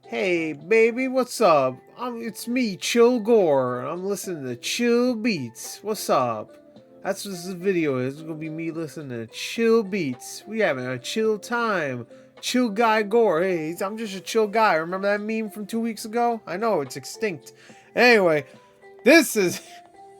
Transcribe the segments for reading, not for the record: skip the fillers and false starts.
Hey, baby, what's up? It's me, Chill Gore. I'm listening to Chill Beats. What's up? That's what this video is. It's gonna be me listening to Chill Beats. We having a chill time. Chill guy Gore. Hey, I'm just a chill guy. Remember that meme from 2 weeks ago? I know, it's extinct. Anyway, this is...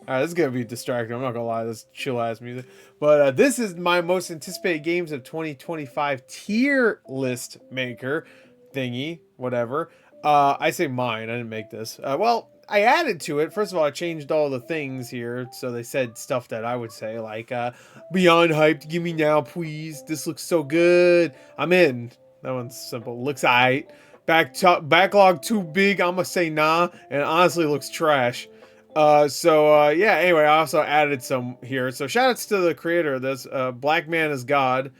Alright, this is gonna be distracting. I'm not gonna lie, this chill ass music. But this is my most anticipated games of 2025 tier list maker thingy, whatever. I say mine. I didn't make this. Well, I added to it. First of all, I changed all the things here, so they said stuff that I would say, like beyond hyped. Give me now, please. This looks so good. I'm in. That one's simple. Looks alright. Backlog too big. I'm gonna say nah, and it honestly looks trash. Yeah, anyway, I also added some here. So shout outs to the creator of this. Black Man is God.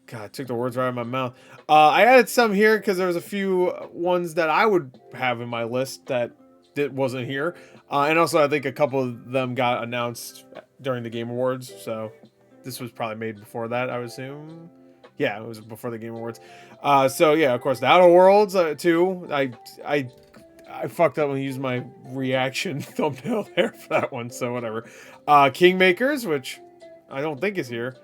God, I took the words right out of my mouth. I added some here because there was a few ones that I would have in my list that wasn't here. And also, I think a couple of them got announced during the Game Awards. So this was probably made before that, I would assume. Yeah, it was before the Game Awards. Yeah, of course, the Outer Worlds too. I fucked up when I used my reaction thumbnail there for that one. So whatever. Kingmakers, which I don't think is here.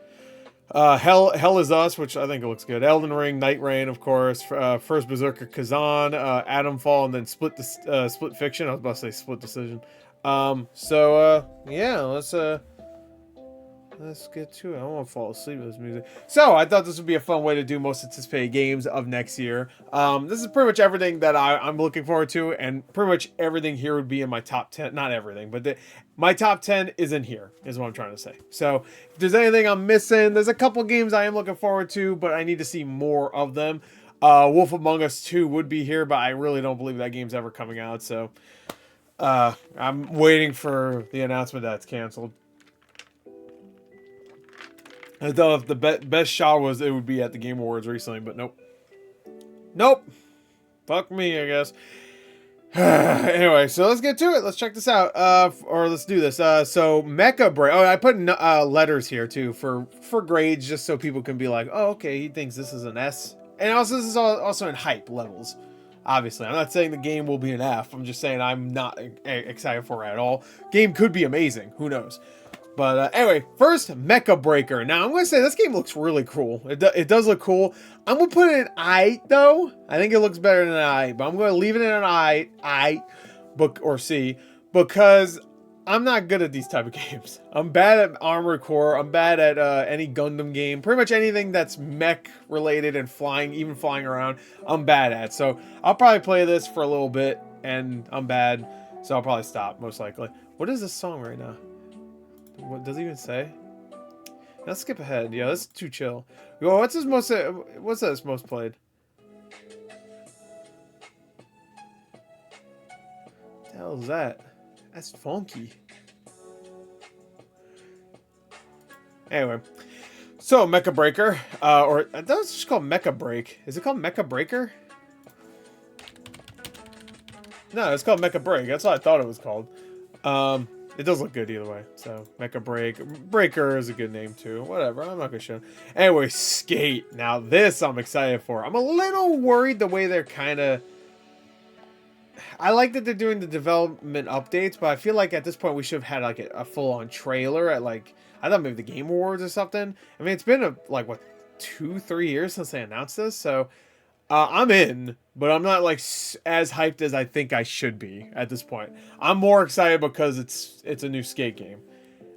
Hell is Us, which I think it looks good. Elden Ring, Night Rain, of course. First Berserker Kazan, Atom Fall, and then Split Fiction. I was about to say Split Decision. Yeah, let's get to it. I don't want to fall asleep with this music. So, I thought this would be a fun way to do most anticipated games of next year. This is pretty much everything that I'm looking forward to, and pretty much everything here would be in my top 10. Not everything, but my top 10 is in here, is what I'm trying to say. So, if there's anything I'm missing, there's a couple games I am looking forward to, but I need to see more of them. Wolf Among Us 2 would be here, but I really don't believe that game's ever coming out, so... I'm waiting for the announcement that it's canceled. I thought if the best shot was it would be at the Game Awards recently, but nope. Nope. Fuck me, I guess. Anyway, so let's get to it. Let's check this out. Or let's do this. So Mecha Break. Oh, I put letters here too for grades, just so people can be like, oh, okay, he thinks this is an S. And also, this is also in hype levels. Obviously, I'm not saying the game will be an F. I'm just saying I'm not excited for it at all. Game could be amazing. Who knows? But anyway, first, Mecha Breaker. Now, I'm going to say this game looks really cool. It does look cool. I'm going to put it in I, though. I think it looks better than an I, but I'm going to leave it in an I, or C, because I'm not good at these type of games. I'm bad at Armored Core. I'm bad at any Gundam game. Pretty much anything that's mech related and flying, even flying around, I'm bad at. So I'll probably play this for a little bit, and I'm bad, so I'll probably stop, most likely. What is this song right now? What does it even say? Let's skip ahead. Yeah, that's too chill. Yo, what's this most played? What the hell is that? That's funky. Anyway, so Mecha Breaker, or I thought it was just called Mecha Break. Is it called Mecha Breaker? No, it's called Mecha Break. That's what I thought it was called. It does look good either way. So, Mecha Breaker is a good name too. Whatever, I'm not gonna show. Anyway, Skate. Now this I'm excited for. I'm a little worried the way they're kind of... I like that they're doing the development updates, but I feel like at this point we should have had like a full-on trailer at like... I thought maybe the Game Awards or something. I mean, it's been like, what, 2-3 years since they announced this, so... I'm in, but I'm not like as hyped as I think I should be at this point. I'm more excited because it's a new Skate game.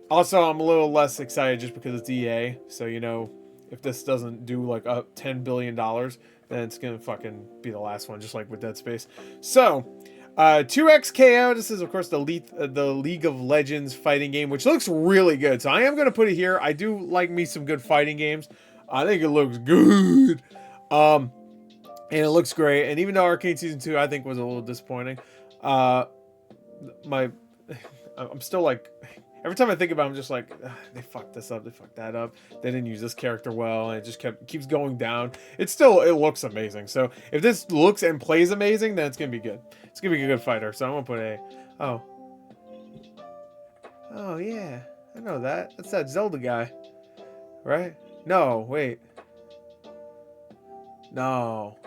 Also, I'm a little less excited just because it's EA. So, you know, if this doesn't do like up $10 billion, then it's going to fucking be the last one, just like with Dead Space. So, 2XKO, this is of course the League of Legends fighting game, which looks really good. So I am going to put it here. I do like me some good fighting games. I think it looks good. And it looks great. And even though Arcane Season 2, I think, was a little disappointing, I'm still like... Every time I think about it, I'm just like, they fucked this up, they fucked that up. They didn't use this character well, and it just keeps going down. It looks amazing. So if this looks and plays amazing, then it's going to be good. It's going to be a good fighter. So I'm going to put a... Oh. Oh, yeah. I know that. That's that Zelda guy. Right? No, wait. No.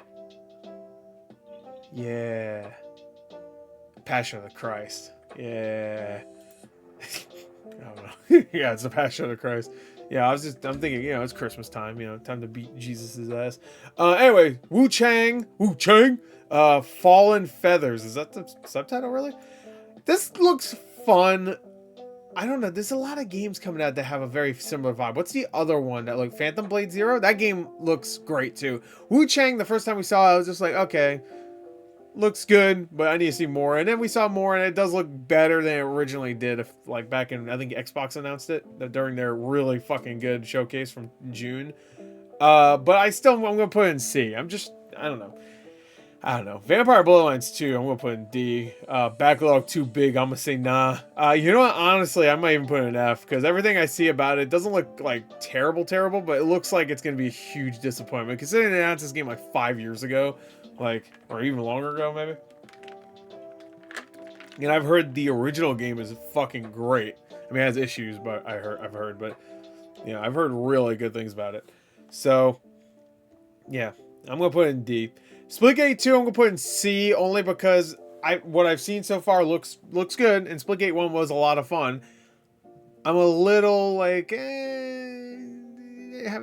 Yeah. Passion of the Christ. Yeah. I don't know. Yeah, it's the Passion of the Christ. Yeah, I'm thinking, it's Christmas time, time to beat Jesus' ass. Anyway, Wu Chang, Fallen Feathers. Is that the subtitle, really? This looks fun. I don't know. There's a lot of games coming out that have a very similar vibe. What's the other one that like Phantom Blade Zero? That game looks great too. Wu Chang, the first time we saw it, I was just like, okay, looks good, but I need to see more. And then we saw more, and it does look better than it originally did. If like back in, I think Xbox announced it during their really fucking good showcase from June. But I'm gonna put it in C. I don't know. Vampire Bloodlines 2, I'm gonna put in D. Backlog too big, I'm gonna say nah. You know what? Honestly, I might even put it in F, because everything I see about it doesn't look like terrible, but it looks like it's gonna be a huge disappointment. Considering they announced this game like 5 years ago, or even longer ago, maybe. And I've heard the original game is fucking great. I mean, it has issues, but I've heard, but I've heard really good things about it. So, yeah, I'm gonna put it in D. Splitgate 2, I'm gonna put in C only because what I've seen so far looks good, and Splitgate 1 was a lot of fun. I'm a little like, have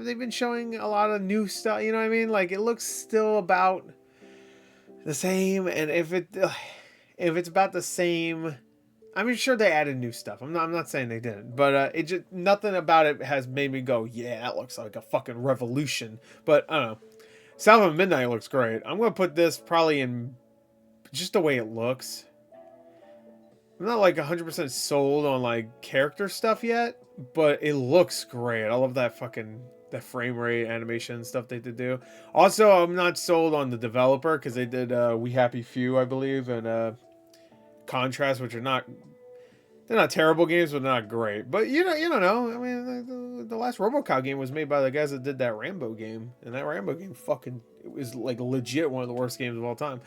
they been showing a lot of new stuff? You know what I mean? Like, it looks still about the same, and if it's about the same, I'm sure they added new stuff. I'm not saying they didn't, but it just nothing about it has made me go, yeah, that looks like a fucking revolution. But I don't know. Sound of Midnight looks great. I'm going to put this probably in just the way it looks. I'm not like 100% sold on like character stuff yet, but it looks great. I love that frame rate animation stuff they did do. Also, I'm not sold on the developer because they did We Happy Few, I believe, and Contrast, which are they're not terrible games, but they're not great. But you don't know. I mean, the last RoboCop game was made by the guys that did that Rambo game, and that Rambo game it was like legit one of the worst games of all time.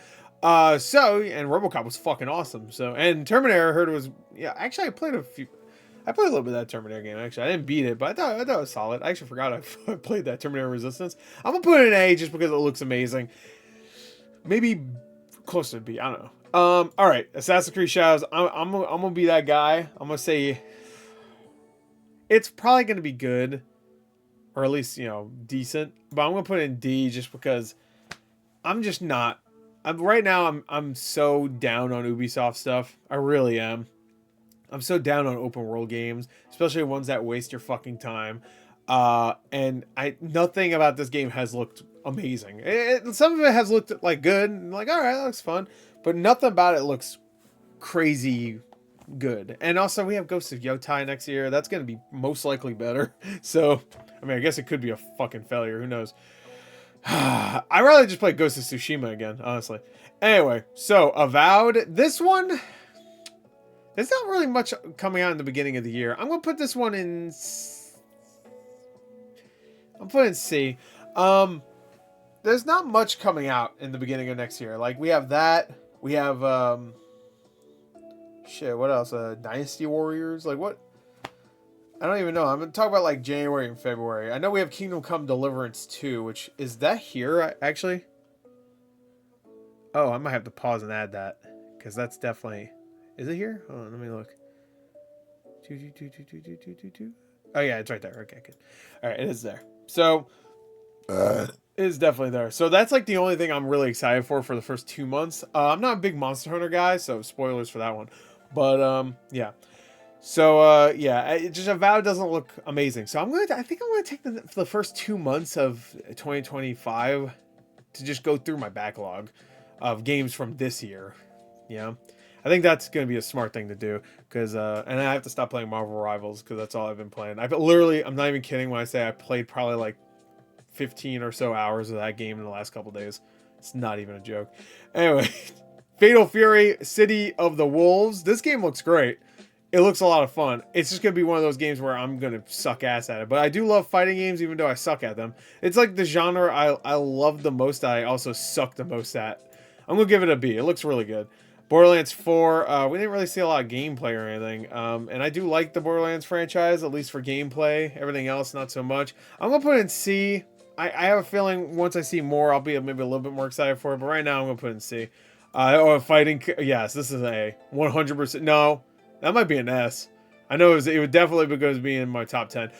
And RoboCop was fucking awesome. So, and Terminator, I heard it was, actually I played a little bit of that Terminator game. Actually, I didn't beat it, but I thought it was solid. I actually forgot I played that Terminator Resistance. I'm gonna put it in A just because it looks amazing. Maybe close to B. I don't know. All right, Assassin's Creed Shadows. I'm gonna be that guy. I'm gonna say it's probably gonna be good, or at least decent. But I'm gonna put it in D just because I'm just not. Right now. I'm so down on Ubisoft stuff. I really am. I'm so down on open world games, especially ones that waste your fucking time. And nothing about this game has looked amazing. Some of it has looked like good, and like, all right, that looks fun, but nothing about it looks crazy good. And also, we have Ghost of Yotai next year. That's going to be most likely better. So, I mean, I guess it could be a fucking failure. Who knows? I'd rather just play Ghost of Tsushima again, honestly. Anyway, so Avowed. This one, there's not really much coming out in the beginning of the year. I'm going to put this one in... I'm putting C. There's not much coming out in the beginning of next year. Like, we have that. We have, what else? Dynasty Warriors? Like, what? I don't even know. I'm going to talk about, like, January and February. I know we have Kingdom Come Deliverance 2, which, is that here, actually? Oh, I might have to pause and add that. Because that's definitely... Is it here? Hold on, let me look. Oh, yeah, it's right there. Okay, good. All right, it is there. So... It is definitely there. So that's like the only thing I'm really excited for the first 2 months. I'm not a big Monster Hunter guy, so spoilers for that one. But yeah. So it just Avowed doesn't look amazing. So I think I'm gonna take the first 2 months of 2025 to just go through my backlog of games from this year. I think that's gonna be a smart thing to do because and I have to stop playing Marvel Rivals because that's all I've been playing. I'm not even kidding when I say I played probably like 15 or so hours of that game in the last couple days. It's not even a joke. Anyway, Fatal Fury, City of the Wolves. This game looks great. It looks a lot of fun. It's just going to be one of those games where I'm going to suck ass at it. But I do love fighting games even though I suck at them. It's like the genre I love the most, I also suck the most at. I'm going to give it a B. It looks really good. Borderlands 4, we didn't really see a lot of gameplay or anything. And I do like the Borderlands franchise, at least for gameplay. Everything else, not so much. I'm going to put it in C. I have a feeling once I see more, I'll be maybe a little bit more excited for it. But right now, I'm gonna put it in C. Oh, fighting. Yes, this is a 100%. No, that might be an S. I know it would definitely because be in my top 10.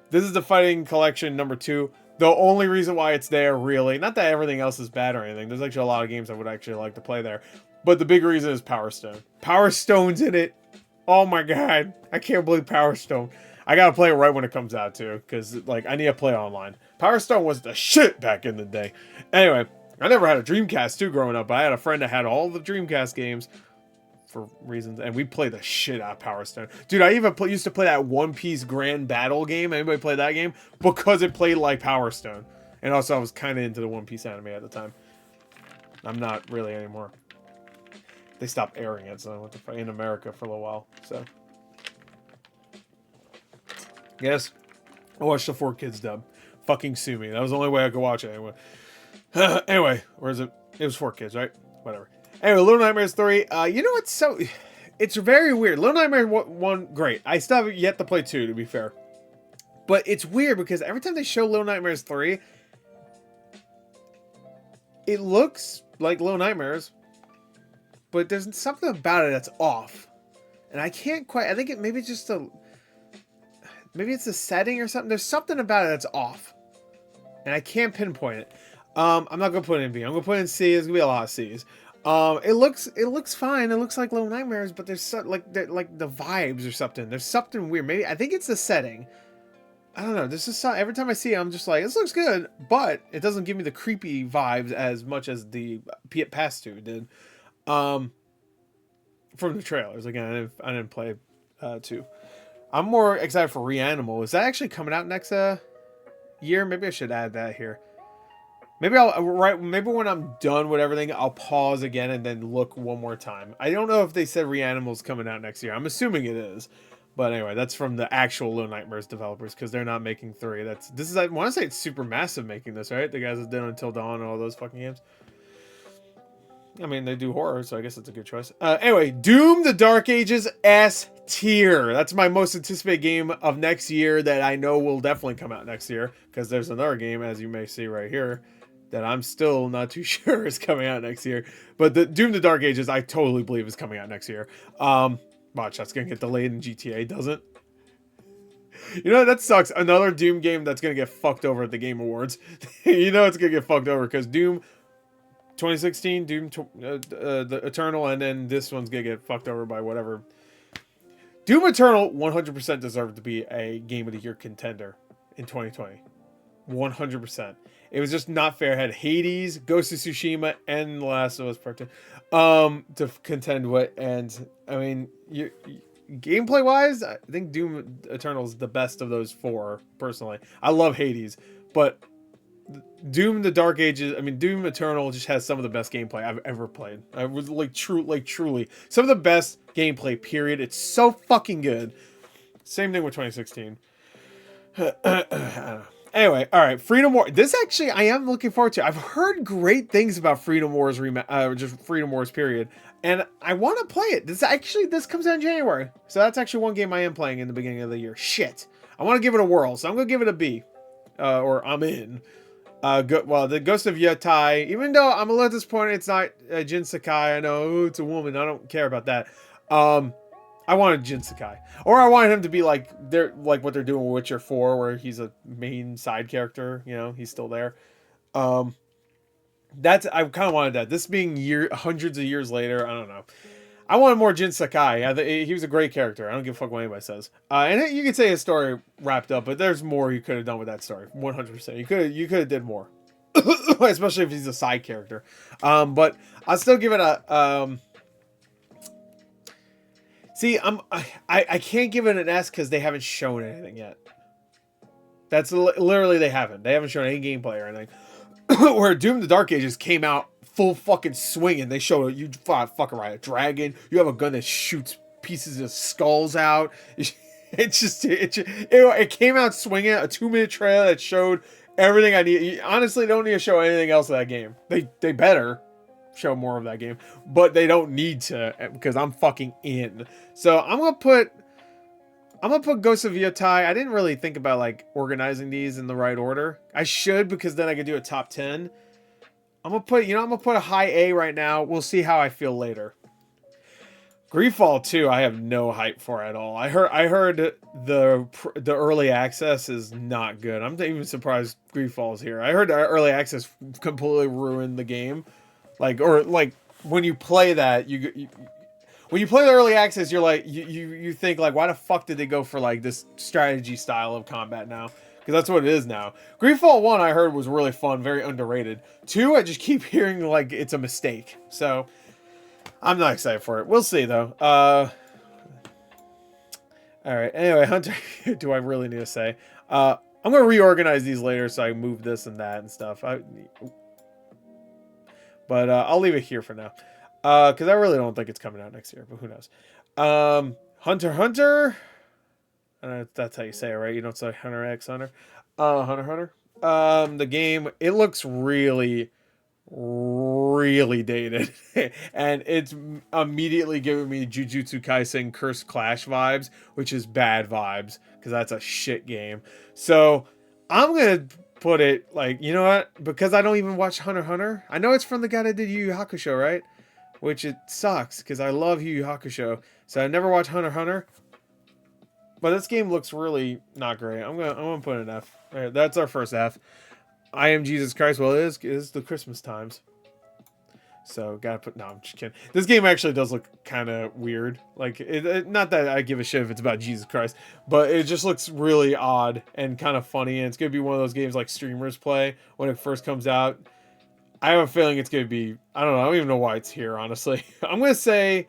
This is the fighting collection number 2. The only reason why it's there, really, not that everything else is bad or anything. There's actually a lot of games I would actually like to play there. But the big reason is Power Stone. Power Stone's in it. Oh my god. I can't believe Power Stone. I gotta play it right when it comes out too. Because, like, I need to play online. Power Stone was the shit back in the day. Anyway, I never had a Dreamcast too growing up. But I had a friend that had all the Dreamcast games. For reasons, and we played the shit out of Power Stone. Dude, I even used to play that One Piece Grand Battle game. Anybody play that game? Because it played like Power Stone. And also, I was kind of into the One Piece anime at the time. I'm not really anymore. They stopped airing it, so I went to play in America for a little while. So, yes, I watched the 4Kids dub. Fucking sue me. That was the only way I could watch it anyway. Anyway, where is it? It was 4Kids, right? Whatever. Anyway, Little Nightmares 3. You know what's so... It's very weird. Little Nightmares 1, great. I still have yet to play 2, to be fair. But it's weird because every time they show Little Nightmares 3, it looks like Little Nightmares, but there's something about it that's off. And I can't quite... I think maybe it's just a... Maybe it's a setting or something. There's something about it that's off. And I can't pinpoint it. I'm not going to put it in B. I'm going to put it in C. There's going to be a lot of C's. It looks fine. It looks like Little Nightmares, but there's like the vibes or something. There's something weird. Maybe I think it's the setting. I don't know. This is every time I see it, I'm just like, this looks good, but it doesn't give me the creepy vibes as much as the past 2 did. From the trailers. Again, I didn't play 2. I'm more excited for Reanimal. Is that actually coming out next year? Maybe I should add that here. Maybe maybe when I'm done with everything, I'll pause again and then look one more time. I don't know if they said Reanimal's coming out next year. I'm assuming it is. But anyway, that's from the actual Little Nightmares developers because they're not making 3. I want to say it's Supermassive making this, right? The guys that did Until Dawn and all those fucking games. I mean, they do horror, so I guess it's a good choice. Anyway, Doom: The Dark Ages S tier. That's my most anticipated game of next year that I know will definitely come out next year because there's another game, as you may see right here, that I'm still not too sure is coming out next year. But the Doom: The Dark Ages, I totally believe is coming out next year. Watch, that's going to get delayed in GTA, doesn't? You know, that sucks. Another Doom game that's going to get fucked over at the Game Awards. You know it's going to get fucked over because Doom 2016, Doom the Eternal, and then this one's going to get fucked over by whatever. Doom Eternal 100% deserved to be a Game of the Year contender in 2020. 100%. It was just not fair. It had Hades, Ghost of Tsushima, and The Last of Us Part 2 to contend with. And, I mean, gameplay-wise, I think Doom Eternal is the best of those 4, personally. I love Hades, but Doom: The Dark Ages, I mean, Doom Eternal just has some of the best gameplay I've ever played. I was truly. Some of the best gameplay, period. It's so fucking good. Same thing with 2016. I don't know. Anyway, all right, Freedom Wars. This actually, I am looking forward to. I've heard great things about Freedom Wars, just Freedom Wars, period. And I want to play it. This comes out in January. So that's actually one game I am playing in the beginning of the year. Shit. I want to give it a whirl, so I'm going to give it a B. Or I'm in. Well, the Ghost of Yatai, even though I'm a little disappointed it's not Jin Sakai. I know, it's a woman. I don't care about that. I wanted Jin Sakai, or I wanted him to be like what they're doing with Witcher 4, where he's a main side character. You know, he's still there. I kind of wanted that. This being hundreds of years later, I don't know. I wanted more Jin Sakai. He was a great character. I don't give a fuck what anybody says. And you could say his story wrapped up, but there's more you could have done with that story. 100%. You could have did more, especially if he's a side character. But I'll still give it a. See, I can't give it an S because they haven't shown anything yet. That's literally they haven't. They haven't shown any gameplay or anything. Where Doom: The Dark Ages came out full fucking swinging. They showed you fucking ride a dragon. You have a gun that shoots pieces of skulls out. It came out swinging. A 2-minute trailer that showed everything I need. You honestly don't need to show anything else of that game. They better show more of that game, but they don't need to because I'm fucking in. So I'm gonna put I'm gonna put Ghost of Yotai. I didn't really think about like organizing these in the right order. I should, because then I could do a top 10. I'm gonna put, I'm gonna put a high A right now. We'll see how I feel later. Greedfall 2, I have no hype for at all. I heard the early access is not good. I'm even surprised Greedfall's here. I heard the early access completely ruined the game. Like when you play that, when you play the early access, you're like you think like, why the fuck did they go for like this strategy style of combat now? Because that's what it is now. Greedfall 1 I heard was really fun, very underrated. 2 I just keep hearing like it's a mistake. So I'm not excited for it. We'll see though. All right. Anyway, Hunter, do I really need to say? I'm gonna reorganize these later, so I move this and that and stuff. But I'll leave it here for now, because I really don't think it's coming out next year. But who knows? Hunter Hunter. That's how you say it, right? You don't say Hunter X Hunter. Hunter Hunter. The game, it looks really dated, and it's immediately giving me Jujutsu Kaisen Cursed Clash vibes, which is bad vibes because that's a shit game. So I'm gonna put it like, you know what? Because I don't even watch Hunter x Hunter. I know it's from the guy that did Yu Yu Hakusho, right? Which it sucks because I love Yu Yu Hakusho. So I never watched Hunter x Hunter. But this game looks really not great. I'm gonna put an F. All right, that's our first F. I Am Jesus Christ. Well, it is the Christmas times. So, gotta put... No, I'm just kidding. This game actually does look kind of weird. Like, not that I give a shit if it's about Jesus Christ, but it just looks really odd and kind of funny. And it's gonna be one of those games like streamers play when it first comes out. I have a feeling it's gonna be... I don't know. I don't even know why it's here, honestly. I'm gonna say...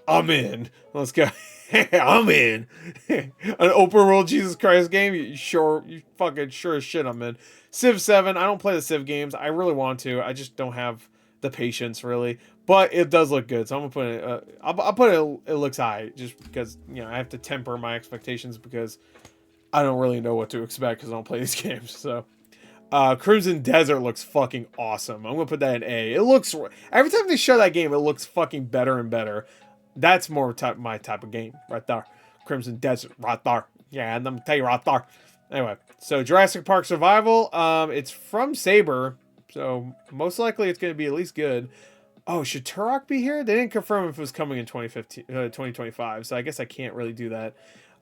I'm in. Let's go. I'm in. An open world Jesus Christ game? You fucking sure as shit I'm in. Civ 7. I don't play the Civ games. I really want to. I just don't have the patience, really. But it does look good, so I'm gonna put it. I'll put it. It looks high, just because I have to temper my expectations because I don't really know what to expect because I don't play these games. So, Crimson Desert looks fucking awesome. I'm gonna put that in A. It looks, every time they show that game, it looks fucking better and better. That's more my type of game right there. Crimson Desert right there. Yeah, and I'm gonna tell you right there. Anyway, so Jurassic Park Survival. It's from Saber, so most likely it's gonna be at least good. Oh, should Turok be here? They didn't confirm if it was coming in 2025, so I guess I can't really do that.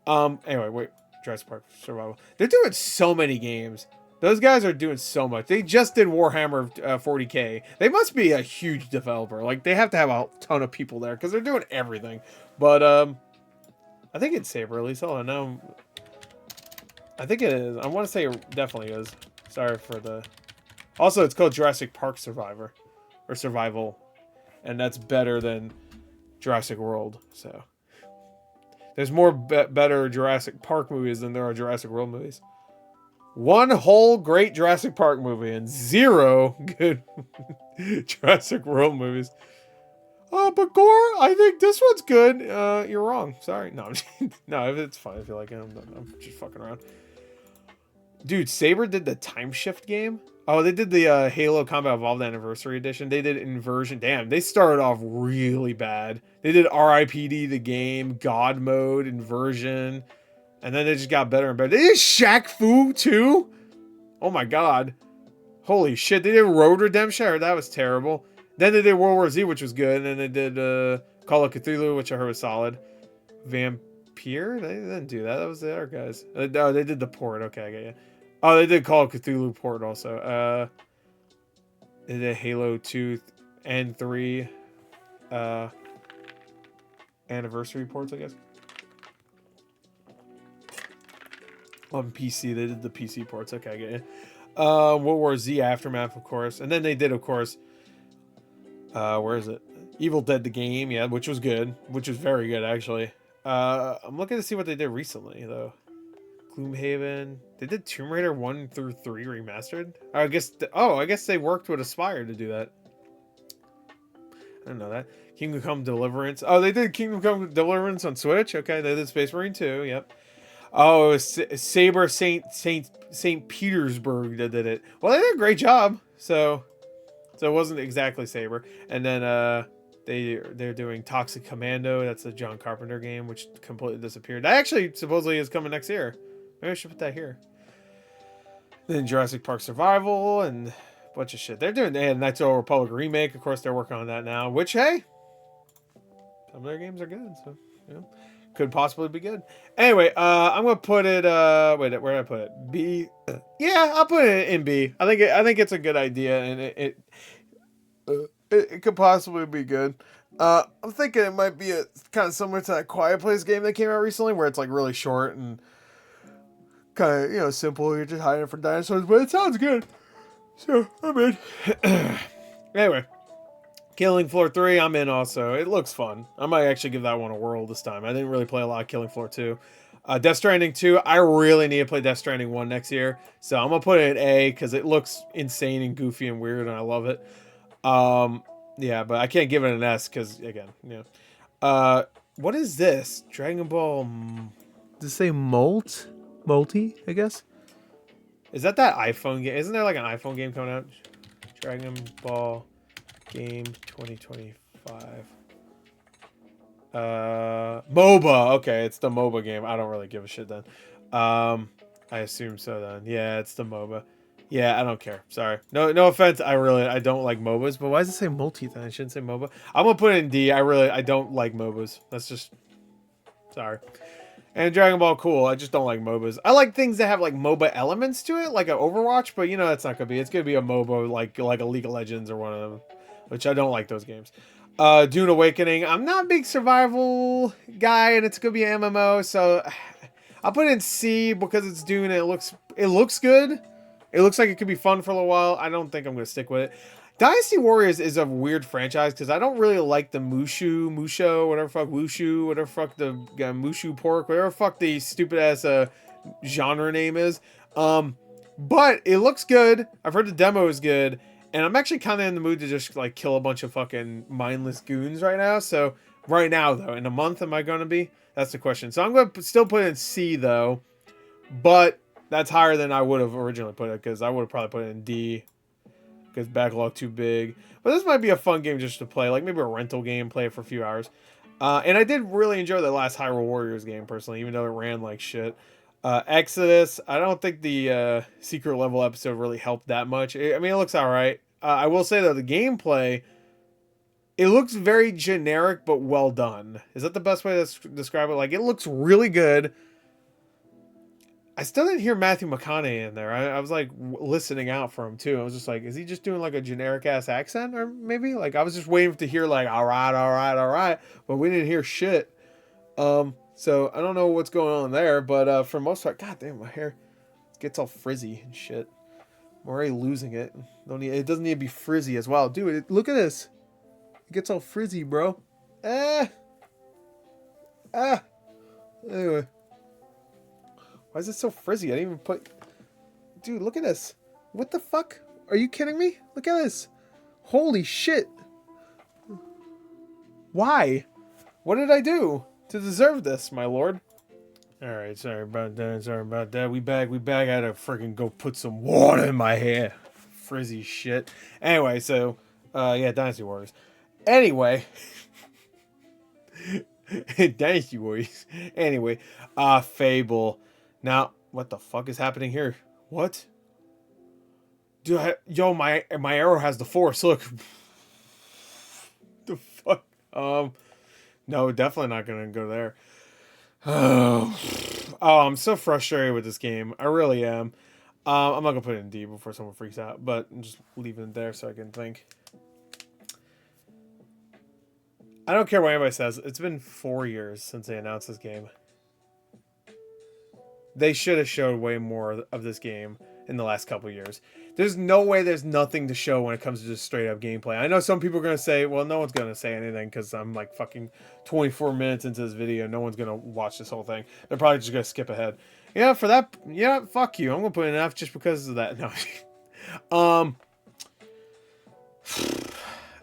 Anyway, wait. Jurassic Park Survival. They're doing so many games. Those guys are doing so much. They just did Warhammer 40K. They must be a huge developer. Like, they have to have a ton of people there because they're doing everything. But, I think it's Saber, at least. Hold on, now. I think it is. I want to say it definitely is. Sorry for the... Also, it's called Jurassic Park Survivor. Or Survival. And that's better than Jurassic World, so... There's more better Jurassic Park movies than there are Jurassic World movies. One whole great Jurassic Park movie and 0 good Jurassic World movies. Oh, but Gore, I think this one's good. You're wrong. Sorry. No, no, it's fine if you like it. I'm just fucking around. Dude, Saber did the Time Shift game. Oh, they did the Halo Combat Evolved Anniversary Edition. They did Inversion. Damn, they started off really bad. They did RIPD, the game, God Mode, Inversion. And then they just got better and better. They did Shaq Fu too? Oh my god. Holy shit. They did Road Redemption. That was terrible. Then they did World War Z, which was good. And then they did Call of Cthulhu, which I heard was solid. Vampire? They didn't do that. That was the other guys. Oh, they did the port. Okay, I get you. Oh, they did Call of Cthulhu port also. They did Halo 2 and 3 anniversary ports, I guess. On PC, they did the PC ports. Okay, I get you. World War Z Aftermath, of course. And then they did, of course, where is it? Evil Dead the game, yeah, which was good. Which was very good, actually. I'm looking to see what they did recently, though. Gloomhaven. They did Tomb Raider 1 through 3 remastered? I guess they worked with Aspire to do that. I didn't know that. Kingdom Come Deliverance. Oh, they did Kingdom Come Deliverance on Switch? Okay, they did Space Marine 2, yep. Oh, it was Saber St. Petersburg that did it. Well, they did a great job. So it wasn't exactly Saber. And then They're doing Toxic Commando. That's a John Carpenter game, which completely disappeared. That actually supposedly is coming next year. Maybe I should put that here. Then Jurassic Park Survival and a bunch of shit. They're doing Knights of the Old Republic remake. Of course, they're working on that now. Which, hey, some of their games are good. So, could possibly be good. Anyway, I'm gonna put it. Wait, where did I put it? B. Yeah, I'll put it in B. I think it's a good idea, and it could possibly be good. I'm thinking it might be a kind of similar to that Quiet Place game that came out recently, where it's like really short and kind of simple. You're just hiding for dinosaurs, but it sounds good. So I'm in. Anyway, Killing Floor 3, I'm in also. It looks fun. I might actually give that one a whirl this time. I didn't really play a lot of Killing Floor 2. Death Stranding 2, I really need to play Death Stranding 1 next year. So I'm going to put it in A because it looks insane and goofy and weird and I love it. Yeah, but I can't give it an S because, again, what is this? Dragon Ball... Does it say Multi, I guess? Is that iPhone game? Isn't there like an iPhone game coming out? Dragon Ball game 2025. MOBA. Okay, it's the MOBA game. I don't really give a shit then. I assume so then. Yeah, it's the MOBA. Yeah, I don't care. Sorry. No offense. I don't like MOBAs, but why does it say multi then? I shouldn't say MOBA. I'm gonna put it in D. I don't like MOBAs. That's just sorry. And Dragon Ball, cool. I just don't like MOBAs. I like things that have like MOBA elements to it, like an Overwatch, but that's not gonna be. It's gonna be a MOBA like a League of Legends or one of them, which I don't like those games. Dune Awakening. I'm not a big survival guy, and it's gonna be an MMO, so I'll put it in C because it's Dune. And it looks good. It looks like it could be fun for a little while. I don't think I'm gonna stick with it. Dynasty Warriors is a weird franchise because I don't really like the Mushu, whatever fuck, Wushu, whatever fuck the Mushu Pork, whatever fuck the stupid ass genre name is. But it looks good. I've heard the demo is good, and I'm actually kind of in the mood to just like kill a bunch of fucking mindless goons right now. So right now though, in a month, am I gonna be? That's the question. So I'm gonna still put it in C though, but that's higher than I would have originally put it because I would have probably put it in D. Because backlog too big. But this might be a fun game just to play. Like maybe a rental game, play it for a few hours. And I did really enjoy the last Hyrule Warriors game personally, even though it ran like shit. Exodus, I don't think the secret level episode really helped that much. I mean, it looks alright. I will say though, the gameplay, it looks very generic but well done. Is that the best way to describe it? Like, it looks really good. I still didn't hear Matthew McConaughey in there. I was like listening out for him too. I was just like, is he just doing like a generic ass accent or maybe? Like I was just waiting to hear like, all right, but we didn't hear shit. So I don't know what's going on there, but for most part, god damn, my hair gets all frizzy and shit. I'm already losing it. It doesn't need to be frizzy as well. Dude, look at this. It gets all frizzy, bro. Anyway. Why is it so frizzy? I didn't even put... Dude, look at this. What the fuck? Are you kidding me? Look at this. Holy shit. Why? What did I do to deserve this, my lord? Alright, sorry about that. We back. I had to freaking go put some water in my hair. Frizzy shit. Anyway, so... yeah, Dynasty Warriors. Anyway... Dynasty Warriors. Anyway, Fable... Now, what the fuck is happening here? What? Dude, yo, my arrow has the force. Look. The fuck? No, definitely not gonna go there. Oh, I'm so frustrated with this game. I really am. I'm not gonna put it in D before someone freaks out, but I'm just leaving it there so I can think. I don't care what anybody says. It's been 4 years since they announced this game. They should have showed way more of this game in the last couple years. There's no way there's nothing to show when it comes to just straight up gameplay. I know some people are going to say, well, no one's going to say anything because I'm like fucking 24 minutes into this video. No one's going to watch this whole thing. They're probably just going to skip ahead. Yeah, for that, yeah, fuck you. I'm going to put an F just because of that. No.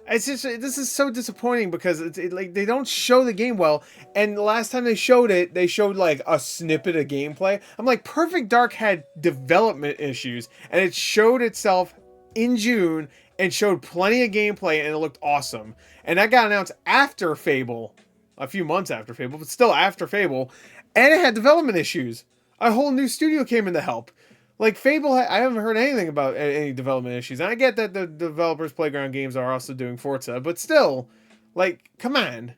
It's just, this is so disappointing because like they don't show the game well, and the last time they showed it, they showed like a snippet of gameplay. I'm like, Perfect Dark had development issues, and it showed itself in June, and showed plenty of gameplay, and it looked awesome. And that got announced after Fable, a few months after Fable, but still after Fable, and it had development issues. A whole new studio came in to help. Like Fable, I haven't heard anything about any development issues. And I get that the developers Playground Games are also doing Forza, but still, like, come on.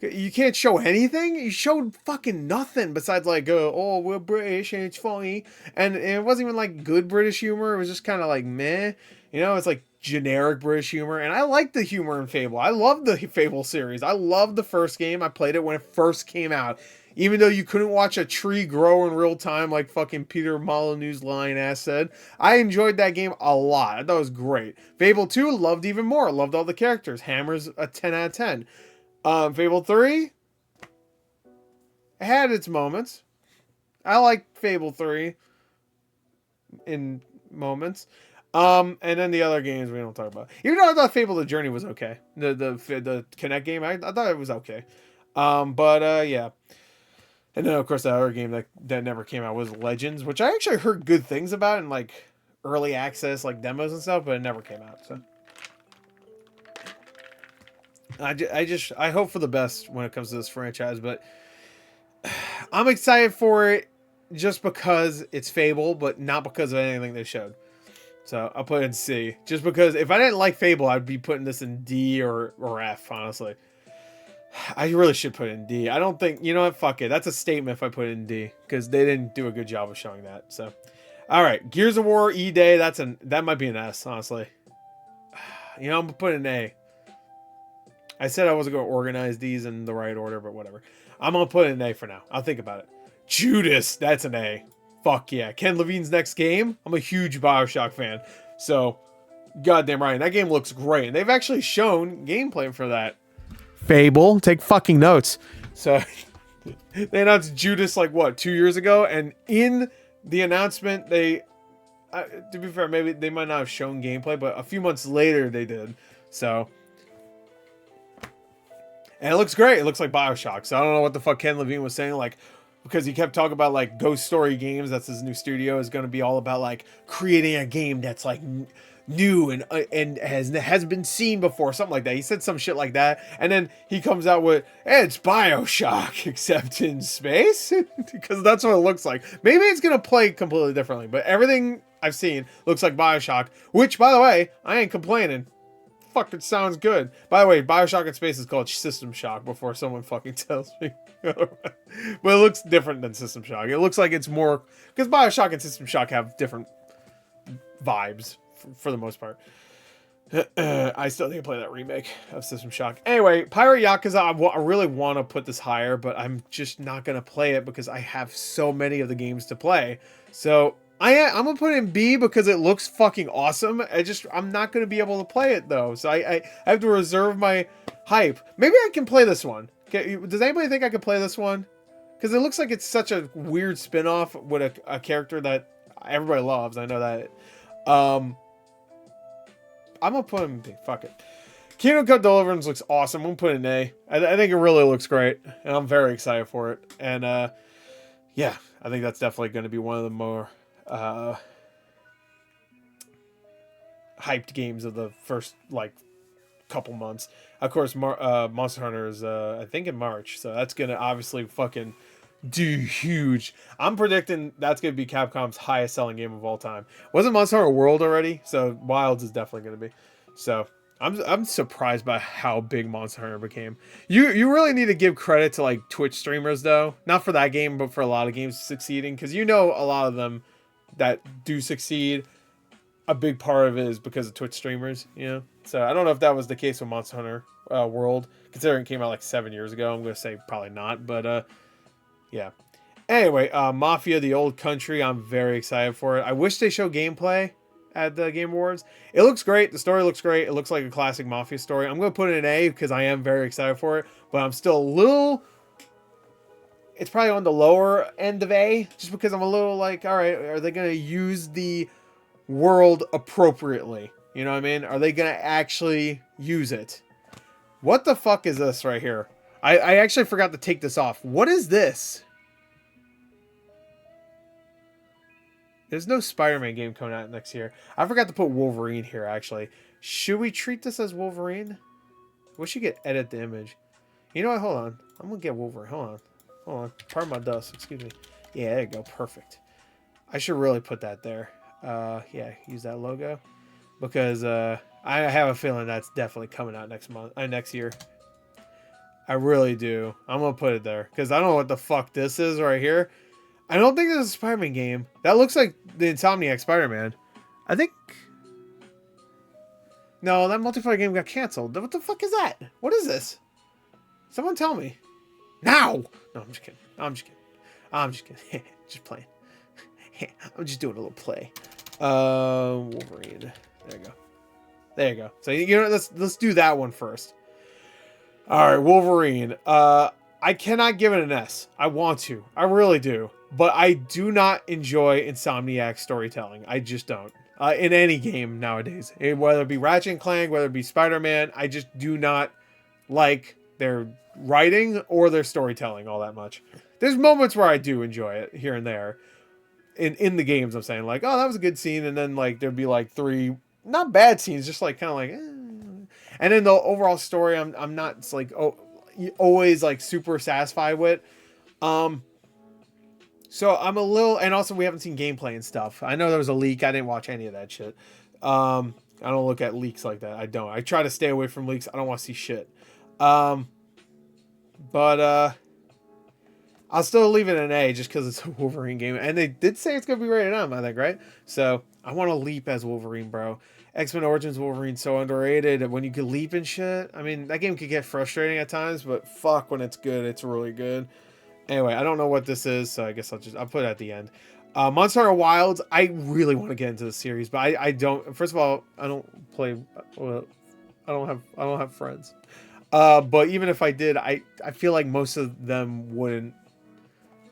You can't show anything? You showed fucking nothing besides like, oh, we're British and it's funny. And it wasn't even like good British humor. It was just kind of like meh. You know, it's like generic British humor. And I like the humor in Fable. I love the Fable series. I loved the first game. I played it when it first came out. Even though you couldn't watch a tree grow in real time like fucking Peter Molyneux's lying ass said. I enjoyed that game a lot. I thought it was great. Fable 2, loved even more. Loved all the characters. Hammer's a 10 out of 10. Fable 3 had its moments. I like Fable 3 in moments. And then the other games we don't talk about. Even though I thought Fable the Journey was okay. The Kinect game, I thought it was okay. Yeah. And then of course the other game that never came out was Legends, which I actually heard good things about in like early access, like demos and stuff, but it never came out, so. I hope for the best when it comes to this franchise, but I'm excited for it just because it's Fable, but not because of anything they showed. So I'll put it in C. Just because if I didn't like Fable, I'd be putting this in D or F, honestly. I really should put it in D. I don't think, you know what, fuck it. That's a statement if I put it in D, because they didn't do a good job of showing that. So, all right, Gears of War E-Day, that might be an S, honestly. You know, I'm gonna put it in A. I said I wasn't going to organize these in the right order, but whatever. I'm going to put it in A for now. I'll think about it. Judas, that's an A. Fuck yeah. Ken Levine's next game, I'm a huge BioShock fan. So, goddamn right. That game looks great. And they've actually shown gameplay for that. Fable, take fucking notes. So, they announced Judas like, what, 2 years ago? And in the announcement, they, to be fair, maybe they might not have shown gameplay, but a few months later they did. So, and it looks great. It looks like BioShock. So I don't know what the fuck Ken Levine was saying, like, because he kept talking about like Ghost Story Games. That's his new studio, is going to be all about like creating a game that's like new and hasn't been seen before, something like that. He said some shit like that, and then he comes out with, hey, it's BioShock except in space, because that's what it looks like. Maybe it's going to play completely differently, but everything I've seen looks like BioShock, which, by the way, I ain't complaining. Fucking sounds good. By the way, BioShock in space is called System Shock before someone fucking tells me. But it looks different than System Shock. It looks like it's more, because BioShock and System Shock have different vibes for the most part. I still need to play that remake of System Shock. Anyway, Pirate Yakuza, I really want to put this higher, but I'm just not going to play it because I have so many of the games to play. So I'm going to put it in B because it looks fucking awesome. I'm not going to be able to play it though. So I have to reserve my hype. Maybe I can play this one. Okay, does anybody think I could play this one? Because it looks like it's such a weird spin-off with a character that everybody loves. I know that. I'm going to put him in B. Fuck it. Kingdom Come Deliverance looks awesome. I'm going to put it in A. I think it really looks great. And I'm very excited for it. And yeah, I think that's definitely going to be one of the more hyped games of the first like couple months. Of course, Monster Hunter is I think in March, so that's gonna obviously fucking do huge. I'm predicting that's gonna be Capcom's highest selling game of all time. Wasn't Monster Hunter World already? So Wilds is definitely gonna be. So I'm surprised by how big Monster Hunter became. You really need to give credit to like Twitch streamers though, not for that game, but for a lot of games succeeding, because you know a lot of them that do succeed, a big part of it is because of Twitch streamers, you know? So I don't know if that was the case with Monster Hunter World, considering it came out like 7 years ago. I'm going to say probably not, but yeah. Anyway, Mafia, The Old Country, I'm very excited for it. I wish they showed gameplay at the Game Awards. It looks great. The story looks great. It looks like a classic Mafia story. I'm going to put it in A because I am very excited for it, but I'm still a little... It's probably on the lower end of A, just because I'm a little like, all right, are they going to use the world appropriately? You know what I mean? Are they going to actually use it? What the fuck is this right here? I actually forgot to take this off. What is this? There's no Spider-Man game coming out next year. I forgot to put Wolverine here, actually. Should we treat this as Wolverine? We should get edit the image. You know what? Hold on. I'm going to get Wolverine. Hold on. Hold on. Pardon my dust. Excuse me. Yeah, there you go. Perfect. I should really put that there. Yeah, use that logo. Because I have a feeling that's definitely coming out next year. I really do. I'm going to put it there. Because I don't know what the fuck this is right here. I don't think this is a Spider-Man game. That looks like the Insomniac Spider-Man. I think... No, that multiplayer game got canceled. What the fuck is that? What is this? Someone tell me. Now! No, I'm just kidding. I'm just kidding. I'm just kidding. Just playing. I'm just doing a little play. Wolverine. There you go. There you go. So, you know, let's do that one first. Alright, Wolverine. I cannot give it an S. I want to. I really do. But I do not enjoy Insomniac storytelling. I just don't. In any game nowadays. Whether it be Ratchet & Clank, whether it be Spider-Man, I just do not like their writing or their storytelling all that much. There's moments where I do enjoy it here and there. In the games, I'm saying, like, oh, that was a good scene. And then, like, there'd be, like, 3 not bad scenes, just, like, kind of like, eh. And then the overall story, I'm not, it's like, always, like, super satisfied with. So I'm a little, and also we haven't seen gameplay and stuff. I know there was a leak. I didn't watch any of that shit. I don't look at leaks like that. I don't. I try to stay away from leaks. I don't want to see shit. But I'll still leave it an A just because it's a Wolverine game. And they did say it's going to be rated M, I think, right? So I want to leap as Wolverine, bro. X-Men Origins Wolverine's so underrated. When you can leap and shit. I mean, that game could get frustrating at times, but fuck, when it's good, it's really good. Anyway, I don't know what this is, so I guess I'll put it at the end. Monster Hunter Wilds, I really want to get into the series, but I don't. First of all, I don't play. Well, I don't have friends. But even if I did, I feel like most of them wouldn't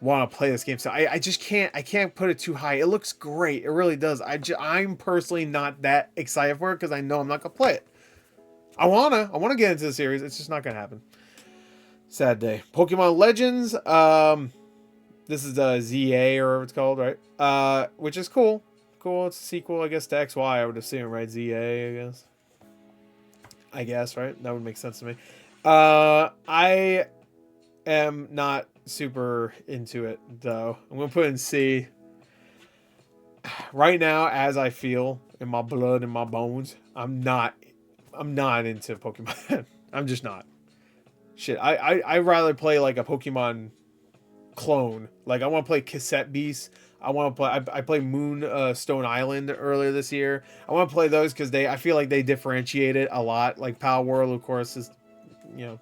want to play this game. So I just can't. I can't put it too high. It looks great. It really does. I'm personally not that excited for it because I know I'm not gonna play it. I wanna get into the series. It's just not gonna happen. Sad day. Pokemon Legends. This is the ZA or whatever it's called, right? Which is cool. Cool. It's a sequel, I guess, to XY. I would assume, right? ZA, I guess, right? That would make sense to me. I am not super into it, though. I'm gonna put in C. Right now, as I feel in my blood and my bones, I'm not into Pokemon. I'm just not. Shit, I'd rather play like a Pokemon clone. Like, I want to play Cassette Beast. I want to play. I played Moonstone Island earlier this year. I want to play those because I feel like they differentiate it a lot. Like Power World, of course, is, you know.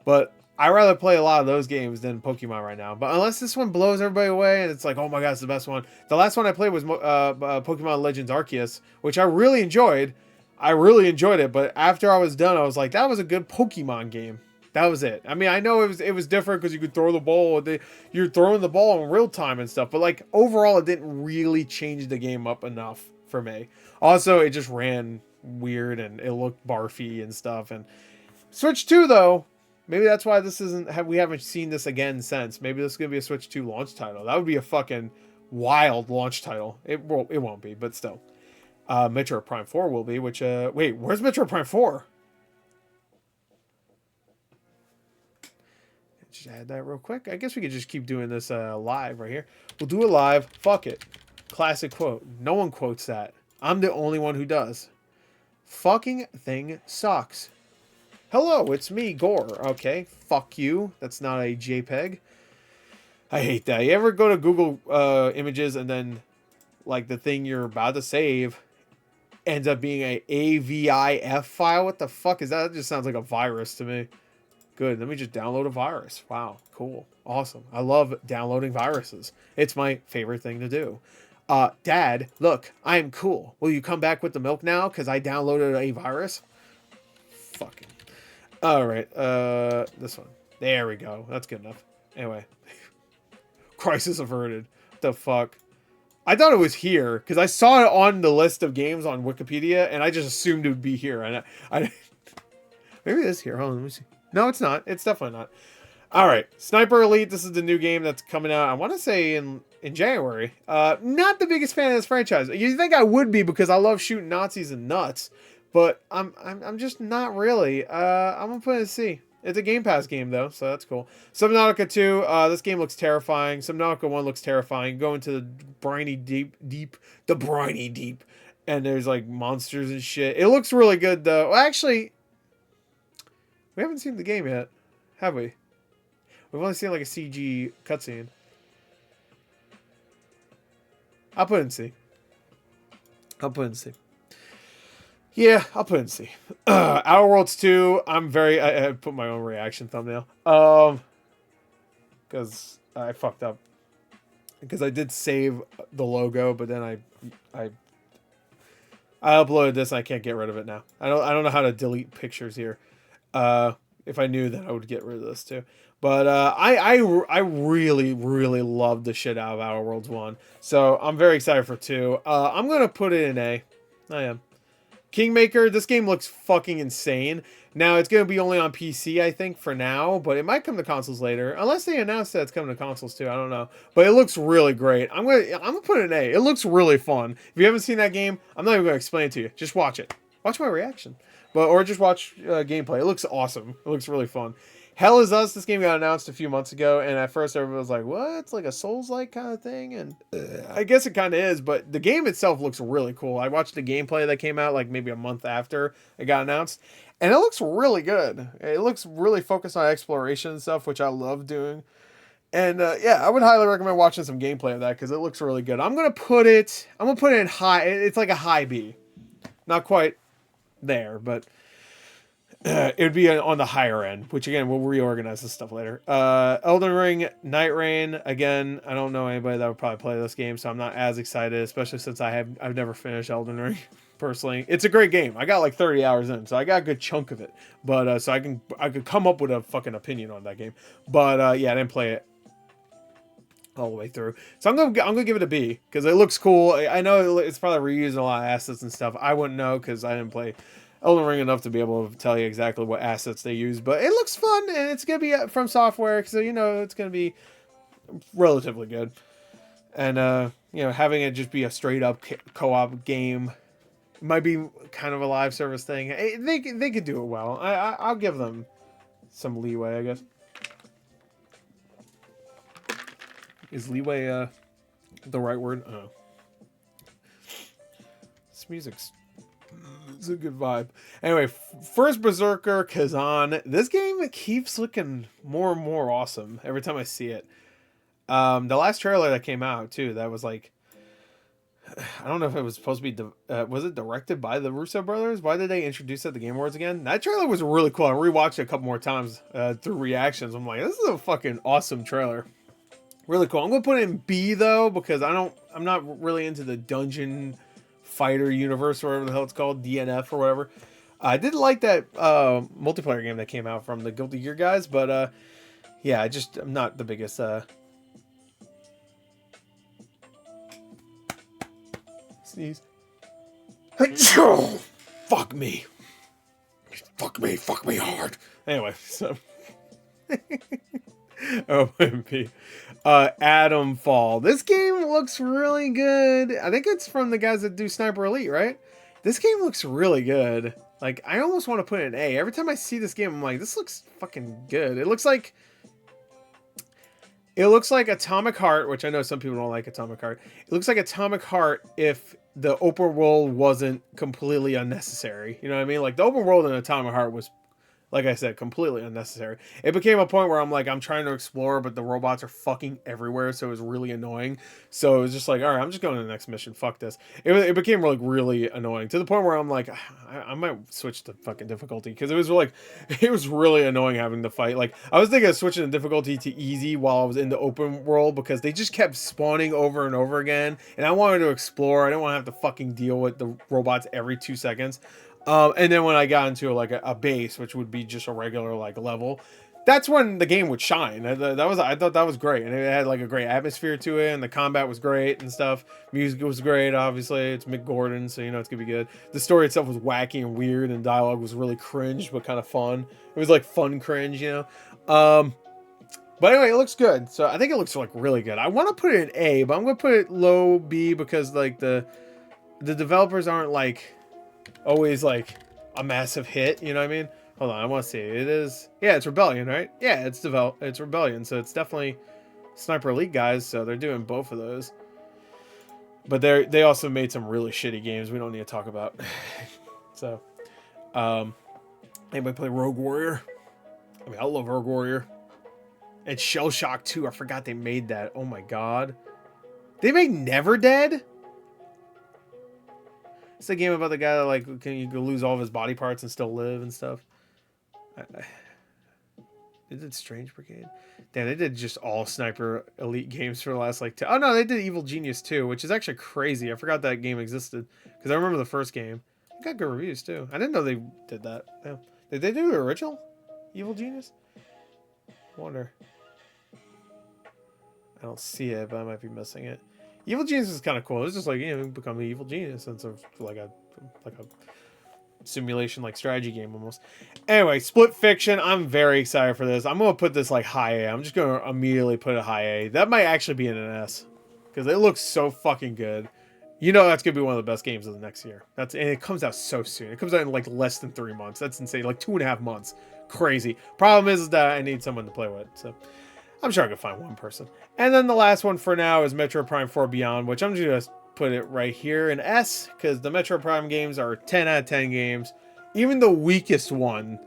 But I rather play a lot of those games than Pokemon right now. But unless this one blows everybody away and it's like, oh my god, it's the best one. The last one I played was Pokemon Legends Arceus, which I really enjoyed. I really enjoyed it. But after I was done, I was like, that was a good Pokemon game. That was it. I mean, I know it was different because you could throw the ball. You're throwing the ball in real time and stuff. But, like, overall, it didn't really change the game up enough for me. Also, it just ran weird and it looked barfy and stuff. And Switch 2, though, maybe that's why this isn't... We haven't seen this again since. Maybe this is going to be a Switch 2 launch title. That would be a fucking wild launch title. It won't be, but still. Metroid Prime 4 will be, which... wait, where's Metroid Prime 4? Just add that real quick. I guess we could just keep doing this live right here. We'll do it live. Fuck it. Classic quote. No one quotes that. I'm the only one who does. Fucking thing sucks. Hello, it's me, Gore. Okay, fuck you. That's not a JPEG. I hate that. You ever go to Google Images and then, like, the thing you're about to save ends up being a AVIF file? What the fuck is that? That just sounds like a virus to me. Good. Let me just download a virus. Wow. Cool. Awesome. I love downloading viruses. It's my favorite thing to do. Dad, look, I am cool. Will you come back with the milk now? Because I downloaded a virus. Fucking. All right. This one. There we go. That's good enough. Anyway. Crisis averted. What the fuck? I thought it was here because I saw it on the list of games on Wikipedia and I just assumed it would be here. And I maybe it is here. Hold on. Let me see. No, it's not. It's definitely not. All right, Sniper Elite. This is the new game that's coming out. I want to say in January. Not the biggest fan of this franchise. You think I would be because I love shooting Nazis and nuts, but I'm just not really. I'm gonna put it in C. It's a Game Pass game though, so that's cool. Subnautica 2. This game looks terrifying. Subnautica 1 looks terrifying. Go into the briny the briny deep, and there's like monsters and shit. It looks really good though. Well, actually, we haven't seen the game yet, have we? We've only seen like a CG cutscene. I'll put it in C. I'll put it in C. Yeah, I'll put it in C. Outer Worlds 2. I'm very... I put my own reaction thumbnail. Because I fucked up. Because I did save the logo, but then I uploaded this and I can't get rid of it now. I don't know how to delete pictures here. If I knew that, I would get rid of this too. But I really, really love the shit out of Outer Worlds 1. So I'm very excited for 2. I'm going to put it in A. I am. Kingmaker, this game looks fucking insane. Now, it's going to be only on PC, I think, for now. But it might come to consoles later. Unless they announce that it's coming to consoles too. I don't know. But it looks really great. I'm gonna put it in A. It looks really fun. If you haven't seen that game, I'm not even going to explain it to you. Just watch it. Watch my reaction. Or just watch gameplay. It looks awesome. It looks really fun. Hell Is Us, this game got announced a few months ago, and at first everyone was like, what? It's like a Souls-like kind of thing? And I guess it kind of is, but the game itself looks really cool. I watched the gameplay that came out like maybe a month after it got announced, and it looks really good. It looks really focused on exploration and stuff, which I love doing. And yeah, I would highly recommend watching some gameplay of that because it looks really good. I'm gonna put it in high. It's like a high B, not quite there, but it would be on the higher end, which again, we'll reorganize this stuff later. Elden Ring, Night Rain. Again, I don't know anybody that would probably play this game, so I'm not as excited, especially since I've never finished Elden Ring personally. It's a great game. I got like 30 hours in, so I got a good chunk of it. But so I could come up with a fucking opinion on that game. But yeah, I didn't play it all the way through. So I'm gonna give it a B because it looks cool. I know it's probably reusing a lot of assets and stuff. I wouldn't know because I didn't play Elden Ring enough to be able to tell you exactly what assets they use, but it looks fun and it's gonna be from software, so you know it's gonna be relatively good. And you know, having it just be a straight up co-op game might be kind of a live service thing. They could do it well. I'll give them some leeway, I guess. Is leeway the right word? Oh. This music's it's a good vibe. Anyway, first Berserker Kazan. This game keeps looking more and more awesome every time I see it. The last trailer that came out too, that was like, I don't know if it was supposed to be, was it directed by the Russo brothers? Why did they introduce it at the Game Awards again? That trailer was really cool. I rewatched it a couple more times through reactions. I'm like, this is a fucking awesome trailer. Really cool. I'm gonna put it in B though because I'm not really into the dungeon fighter universe or whatever the hell it's called, DNF or whatever. I did like that multiplayer game that came out from the Guilty Gear guys, but yeah, I'm not the biggest sneeze. Fuck me hard. Anyway, so OMP. Atom Fall. This game looks really good. I think it's from the guys that do Sniper Elite, right? This game looks really good. Like, I almost want to put it in A. Every time I see this game, I'm like, this looks fucking good. It looks like Atomic Heart, which I know some people don't like Atomic Heart. It looks like Atomic Heart if the open world wasn't completely unnecessary. You know what I mean? Like, the open world in Atomic Heart was, like I said, completely unnecessary. It became a point where I'm like, I'm trying to explore, but the robots are fucking everywhere, so it was really annoying. So it was just like, all right, I'm just going to the next mission. Fuck this. It became like really annoying to the point where I'm like, I might switch to fucking difficulty because it was really annoying having to fight. Like, I was thinking of switching the difficulty to easy while I was in the open world because they just kept spawning over and over again, and I wanted to explore. I didn't want to have to fucking deal with the robots every 2 seconds. And then when I got into like a base, which would be just a regular like level, that's when the game would shine. I thought that was great, and it had like a great atmosphere to it, and the combat was great and stuff. Music was great, obviously. It's Mick Gordon, so you know it's gonna be good. The story itself was wacky and weird, and dialogue was really cringe but kind of fun. It was like fun cringe, you know. But anyway, it looks good. So I think it looks like really good. I want to put it in A, but I'm gonna put it low B because like the developers aren't like always like a massive hit. You know what I mean? Hold on, I want to see. It is. Yeah, it's Rebellion, right? Yeah, it's Rebellion. So it's definitely Sniper Elite guys. So they're doing both of those. But they also made some really shitty games we don't need to talk about. So, anybody play Rogue Warrior? I mean, I love Rogue Warrior. And Shell Shock 2. I forgot they made that. Oh my god. They made Never Dead? It's a game about the guy that like you can lose all of his body parts and still live and stuff. They did Strange Brigade. Damn, they did just all Sniper Elite games for the last like oh no, they did Evil Genius 2, which is actually crazy. I forgot that game existed because I remember the first game. It got good reviews too. I didn't know they did that. Yeah. Did they do the original Evil Genius? I wonder. I don't see it, but I might be missing it. Evil Genius is kind of cool. It's just like, you know, become an evil genius instead of like a simulation like strategy game almost. Anyway, Split Fiction. I'm very excited for this. I'm gonna put this like high A. I'm just gonna immediately put it high A. That might actually be in an S because it looks so fucking good. You know that's gonna be one of the best games of the next year. And it comes out so soon. It comes out in like less than 3 months. That's insane. Like 2.5 months. Crazy. Problem is that I need someone to play with. So I'm sure I can find one person. And then the last one for now is Metro Prime 4 Beyond, which I'm just going to put it right here in S, because the Metro Prime games are 10 out of 10 games. Even the weakest one,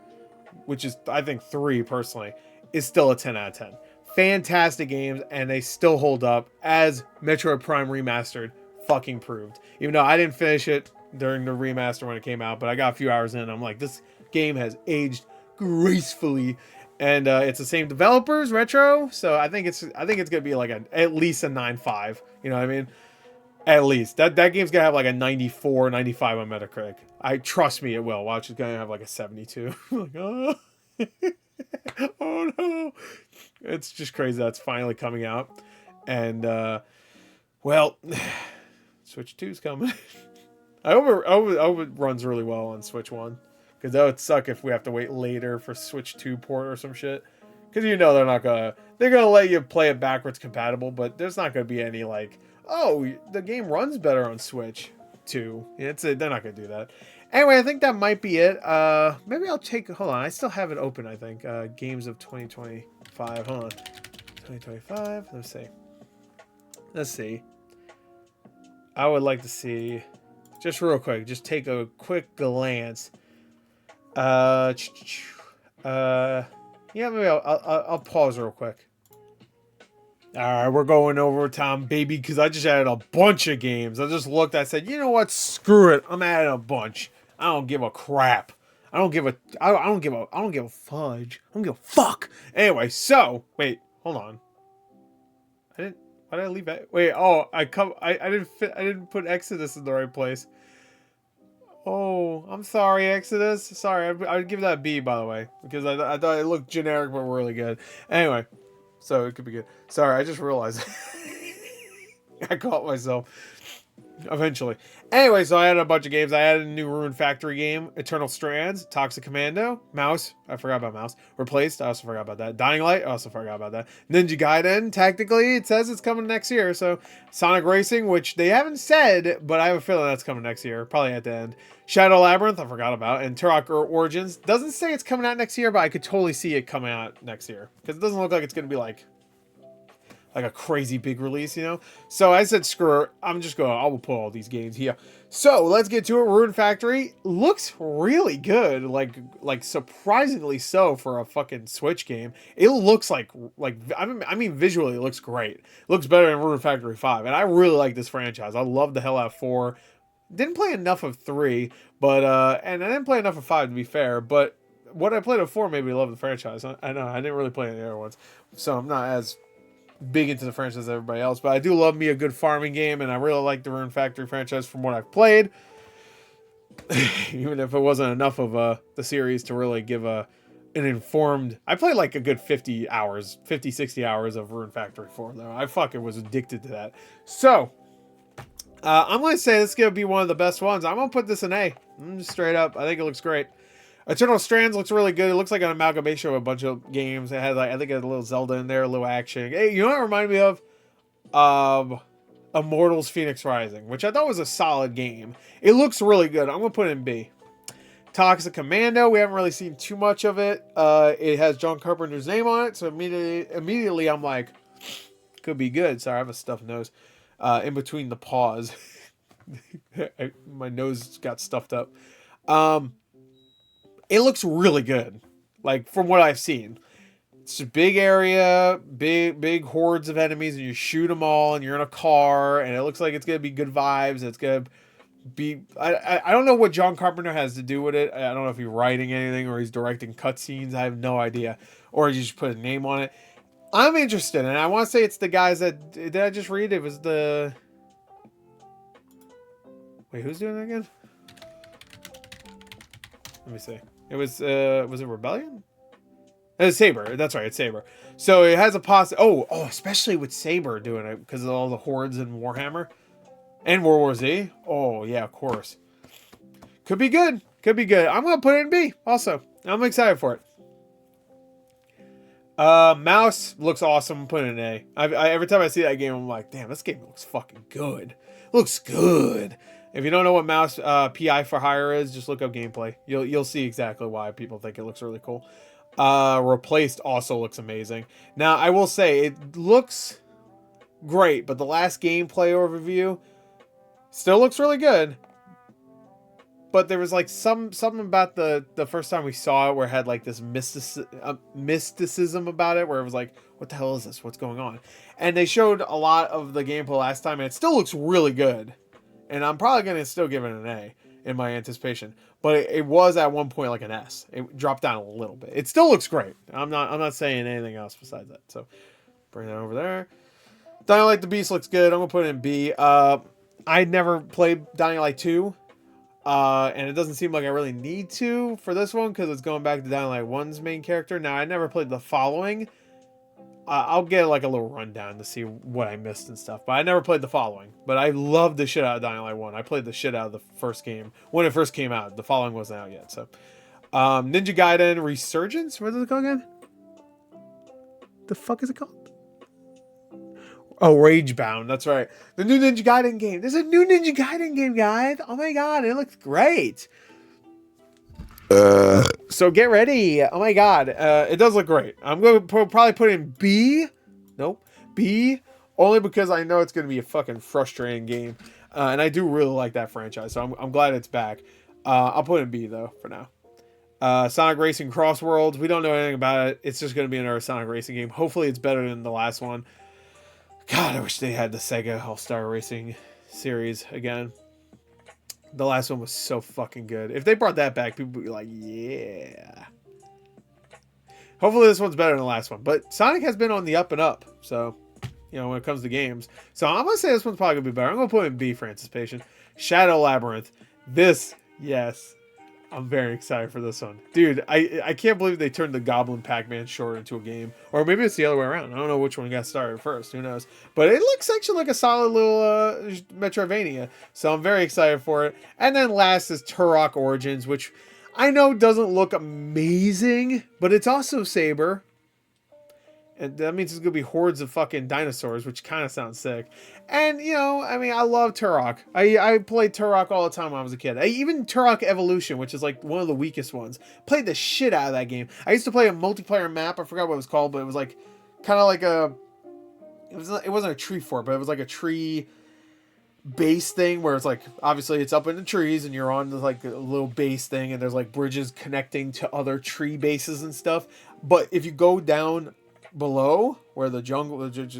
which is, I think, 3 personally, is still a 10 out of 10. Fantastic games, and they still hold up, as Metro Prime Remastered fucking proved. Even though I didn't finish it during the remaster when it came out, but I got a few hours in, I'm like, this game has aged gracefully. And it's the same developers, Retro, so I think it's gonna be like at least a 9.5. You know what I mean? At least that game's gonna have like a 94, 95 on Metacritic. I trust me, it will. Watch, it's gonna have like a 72. Like, oh, oh no, it's just crazy that's finally coming out. And well, Switch 2's coming. I hope it runs really well on Switch 1. Because that would suck if we have to wait later for Switch 2 port or some shit. Because you know they're gonna let you play it backwards compatible, but there's not gonna be any like, oh, the game runs better on Switch 2. They're not gonna do that. Anyway, I think that might be it. Maybe I'll take, hold on, I still have it open, I think. Games of 2025, hold on. 2025, let's see. I would like to see, just real quick, just take a quick glance. Yeah, maybe I'll pause real quick. All right, we're going overtime, baby, because I just added a bunch of games. I just looked, I said, you know what? Screw it. I'm adding a bunch. I don't give a crap. I don't give a fudge. I don't give a fuck. Anyway, so wait, hold on. Why did I leave that? Wait, oh, I didn't put Exodus in the right place. Oh, I'm sorry, Exodus. Sorry, I'd give that a B, by the way, because I thought it looked generic but really good. Anyway, so it could be good. Sorry, I just realized. I caught myself. Eventually. Anyway, so I added a bunch of games. I added a new Rune Factory game, Eternal Strands, Toxic Commando, Mouse. I forgot about Mouse. Replaced. I also forgot about that. Dying Light. I also forgot about that. Ninja Gaiden. Technically, it says it's coming next year. So Sonic Racing, which they haven't said, but I have a feeling that's coming next year. Probably at the end. Shadow Labyrinth. I forgot about. And Turok Origins. Doesn't say it's coming out next year, but I could totally see it coming out next year. Because it doesn't look like it's going to be like a crazy big release, you know? So I said, screw it. I will put all these games here. So let's get to it. Rune Factory looks really good. Like surprisingly so for a fucking Switch game. It looks like I mean, visually it looks great. It looks better than Rune Factory 5. And I really like this franchise. I love the hell out of 4. Didn't play enough of 3, but, and I didn't play enough of 5 to be fair, but what I played of 4 made me love the franchise. I know, I didn't really play any other ones. So I'm not as big into the franchise as everybody else, but I do love me a good farming game, and I really like the Rune Factory franchise from what I've played. Even if it wasn't enough of the series to really give an informed. I played like a good 50, 60 hours of Rune Factory 4, though. I fucking was addicted to that. So I'm going to say this is going to be one of the best ones. I'm going to put this in A. Just straight up. I think it looks great. Eternal Strands looks really good. It looks like an amalgamation of a bunch of games. It had like I think it had a little Zelda in there, a little action. Hey, you know what it reminded me of? Immortals Phoenix Rising, which I thought was a solid game. It looks really good. I'm gonna put it in B. Toxic Commando, we haven't really seen too much of it. It has John Carpenter's name on it, so immediately I'm like, could be good. Sorry, I have a stuffed nose in between the paws. My nose got stuffed up. It looks really good, like from what I've seen. It's a big area, big hordes of enemies, and you shoot them all, and you're in a car, and it looks like it's gonna be good vibes. It's gonna be. I don't know what John Carpenter has to do with it. I don't know if he's writing anything or he's directing cutscenes. I have no idea, or he just put a name on it. I'm interested, and I want to say it's the guys that did. I just read it was the. Wait, who's doing it again? Let me see. It was it Rebellion? It's Saber. That's right, it's Saber. So it has a oh, especially with Saber doing it because of all the hordes in Warhammer and World War Z. Oh yeah, of course. Could be good. Could be good. I'm gonna put it in B. Also, I'm excited for it. Mouse looks awesome. Put it in A. Every time I see that game, I'm like, damn, this game looks fucking good. Looks good. If you don't know what Mouse PI for Hire is, just look up gameplay. You'll see exactly why people think it looks really cool. Replaced also looks amazing. Now I will say it looks great, but the last gameplay overview still looks really good. But there was like something about the first time we saw it where it had like this mysticism about it, where it was like, what the hell is this? What's going on? And they showed a lot of the gameplay last time, and it still looks really good. And I'm probably going to still give it an A in my anticipation. But it was at one point like an S. It dropped down a little bit. It still looks great. I'm not saying anything else besides that. So bring that over there. Dying Light the Beast looks good. I'm going to put it in B. I never played Dying Light 2. And it doesn't seem like I really need to for this one because it's going back to Dying Light 1's main character. Now, I never played the following. I'll get like a little rundown to see what I missed and stuff. But I never played the following. But I loved the shit out of Dying Light 1. I played the shit out of the first game when it first came out. The following wasn't out yet. So, Ninja Gaiden Resurgence? What is it called again? The fuck is it called? Oh, Ragebound. That's right. The new Ninja Gaiden game. There's a new Ninja Gaiden game, guys. Oh my god, it looks great. So get ready. Oh my god, it does look great. I'm going to probably put in B. Nope, B. Only because I know it's going to be a fucking frustrating game, and I do really like that franchise. So I'm glad it's back. I'll put in B though for now. Sonic Racing Cross Worlds. We don't know anything about it. It's just going to be another Sonic Racing game. Hopefully, it's better than the last one. God, I wish they had the Sega All-Star Racing series again. The last one was so fucking good. If they brought that back, people would be like, yeah. Hopefully this one's better than the last one. But Sonic has been on the up and up. So, you know, when it comes to games. So I'm going to say this one's probably going to be better. I'm going to put it in B for anticipation. Shadow Labyrinth. This, yes. I'm very excited for this one. Dude, I can't believe they turned the Goblin Pac-Man short into a game. Or maybe it's the other way around. I don't know which one got started first. Who knows? But it looks actually like a solid little Metroidvania. So I'm very excited for it. And then last is Turok Origins, which I know doesn't look amazing. But it's also Saber. And that means it's going to be hordes of fucking dinosaurs, which kind of sounds sick. And, you know, I mean, I love Turok. I played Turok all the time when I was a kid. Even Turok Evolution, which is like one of the weakest ones, played the shit out of that game. I used to play a multiplayer map. I forgot what it was called, but it was like kind of like it wasn't a tree fort, but it was like a tree base thing where it's like, obviously it's up in the trees and you're on like a little base thing and there's like bridges connecting to other tree bases and stuff. But if you go down below where the jungle,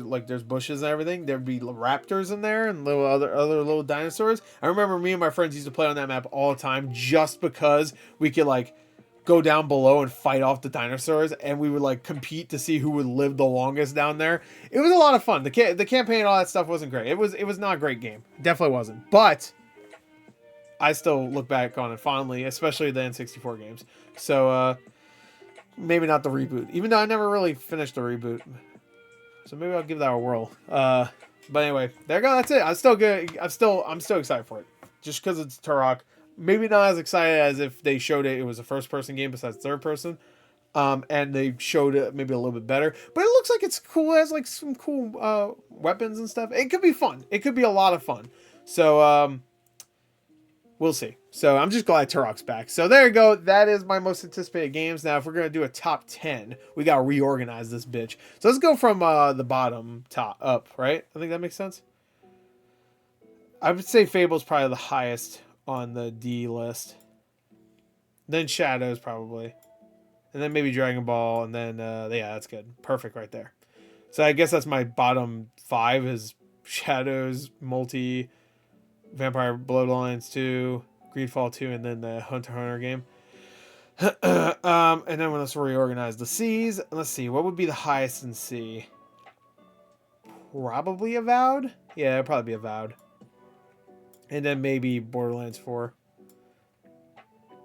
like there's bushes and everything, there'd be raptors in there and little other little dinosaurs. I remember me and my friends used to play on that map all the time just because we could like go down below and fight off the dinosaurs, and we would like compete to see who would live the longest down there. It was a lot of fun. The campaign and all that stuff wasn't great. It was not a great game. Definitely wasn't. But I still look back on it fondly, especially the N64 games. So maybe not the reboot, even though I never really finished the reboot. So maybe I'll give that a whirl. But anyway, there you go. That's it. I'm still good. I'm still excited for it, just because it's Turok. maybe not as excited as if they showed it was a first person game besides third person. And they showed it maybe a little bit better, but it looks like it's cool. It has like some cool weapons and stuff. It could be fun. It could be a lot of fun. So we'll see. So I'm just glad Turok's back. So there you go. That is my most anticipated games. Now, if we're gonna do a top 10, we gotta reorganize this bitch. So let's go from the bottom top up. Right? I think that makes sense. I would say Fable's probably the highest on the D list. Then Shadows probably. And then maybe Dragon Ball, and then, yeah, that's good. Perfect right there. So I guess that's my bottom 5 is Shadows, Multi, Vampire Bloodlines 2, Greedfall 2, and then the Hunter x Hunter game. And then let's reorganize the C's. Let's see, what would be the highest in C? Probably Avowed? Yeah, it'd probably be Avowed. And then maybe Borderlands 4.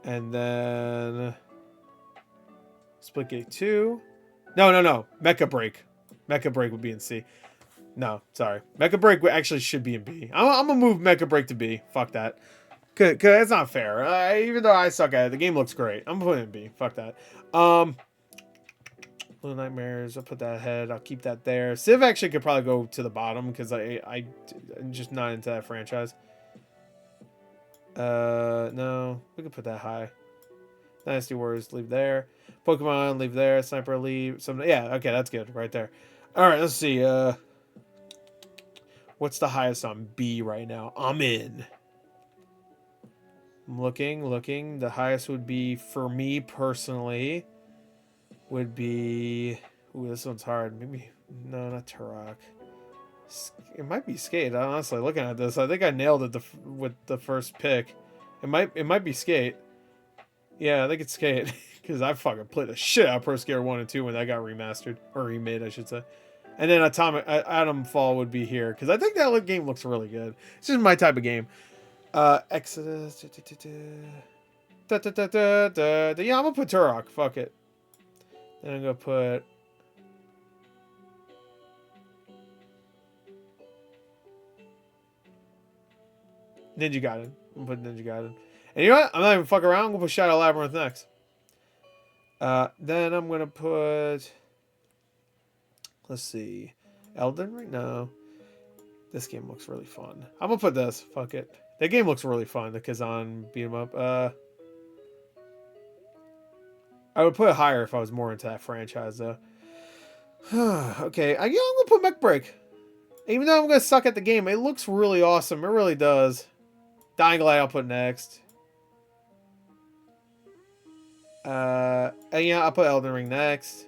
And then... Splitgate 2. No. Mecha Break. Mecha Break would be in C. No, sorry. Mecha Break actually should be in B. I'm going to move Mecha Break to B. Fuck that. Cause that's not fair. Even though I suck at it, the game looks great. I'm putting it in B. Fuck that. Little Nightmares. I'll put that ahead. I'll keep that there. Civ actually could probably go to the bottom because I'm just not into that franchise. No. We could put that high. Dynasty Warriors, leave there. Pokemon, leave there. Sniper, leave. Yeah, okay, that's good right there. All right, let's see. What's the highest on B right now? I'm in. I'm looking. The highest would be, for me personally, would be... Ooh, this one's hard. Maybe... No, not Turok. It might be Skate. Honestly, looking at this, I think I nailed it with the first pick. It might be Skate. Yeah, I think it's Skate. Because I fucking played the shit out of Pro Skater 1 and 2 when that got remastered. Or remade, I should say. And then Atom Fall would be here. Because I think that game looks really good. It's just my type of game. Exodus. Yeah, I'm going to put Turok. Fuck it. Then I'm going to put... Ninja Gaiden. I'm going to put Ninja Gaiden. And you know what? I'm not even fucking around. I'm going to put Shadow Labyrinth next. Then I'm going to put... Let's see. Elden Ring? No. This game looks really fun. I'm going to put this. Fuck it. That game looks really fun. The Kazan beat 'em up. I would put it higher if I was more into that franchise, though. Okay. I'm going to put Mech Break. Even though I'm going to suck at the game, it looks really awesome. It really does. Dying Light I'll put next. And yeah, I'll put Elden Ring next.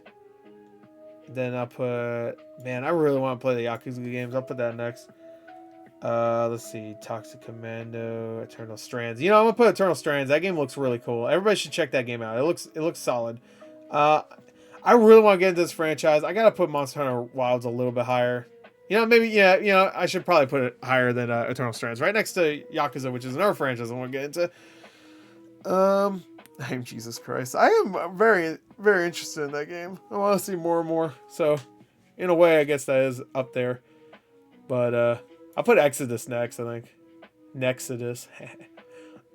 Then I'll put... Man, I really want to play the Yakuza games. I'll put that next. Let's see. Toxic Commando, Eternal Strands. You know, I'm going to put Eternal Strands. That game looks really cool. Everybody should check that game out. It looks solid. I really want to get into this franchise. I got to put Monster Hunter Wilds a little bit higher. You know, maybe, yeah, you know, I should probably put it higher than Eternal Strands. Right next to Yakuza, which is another franchise I want to get into. I'm Jesus Christ. I am very, very interested in that game. I want to see more and more. So, in a way, I guess that is up there. But, I'll put Exodus next, I think. Nexodus.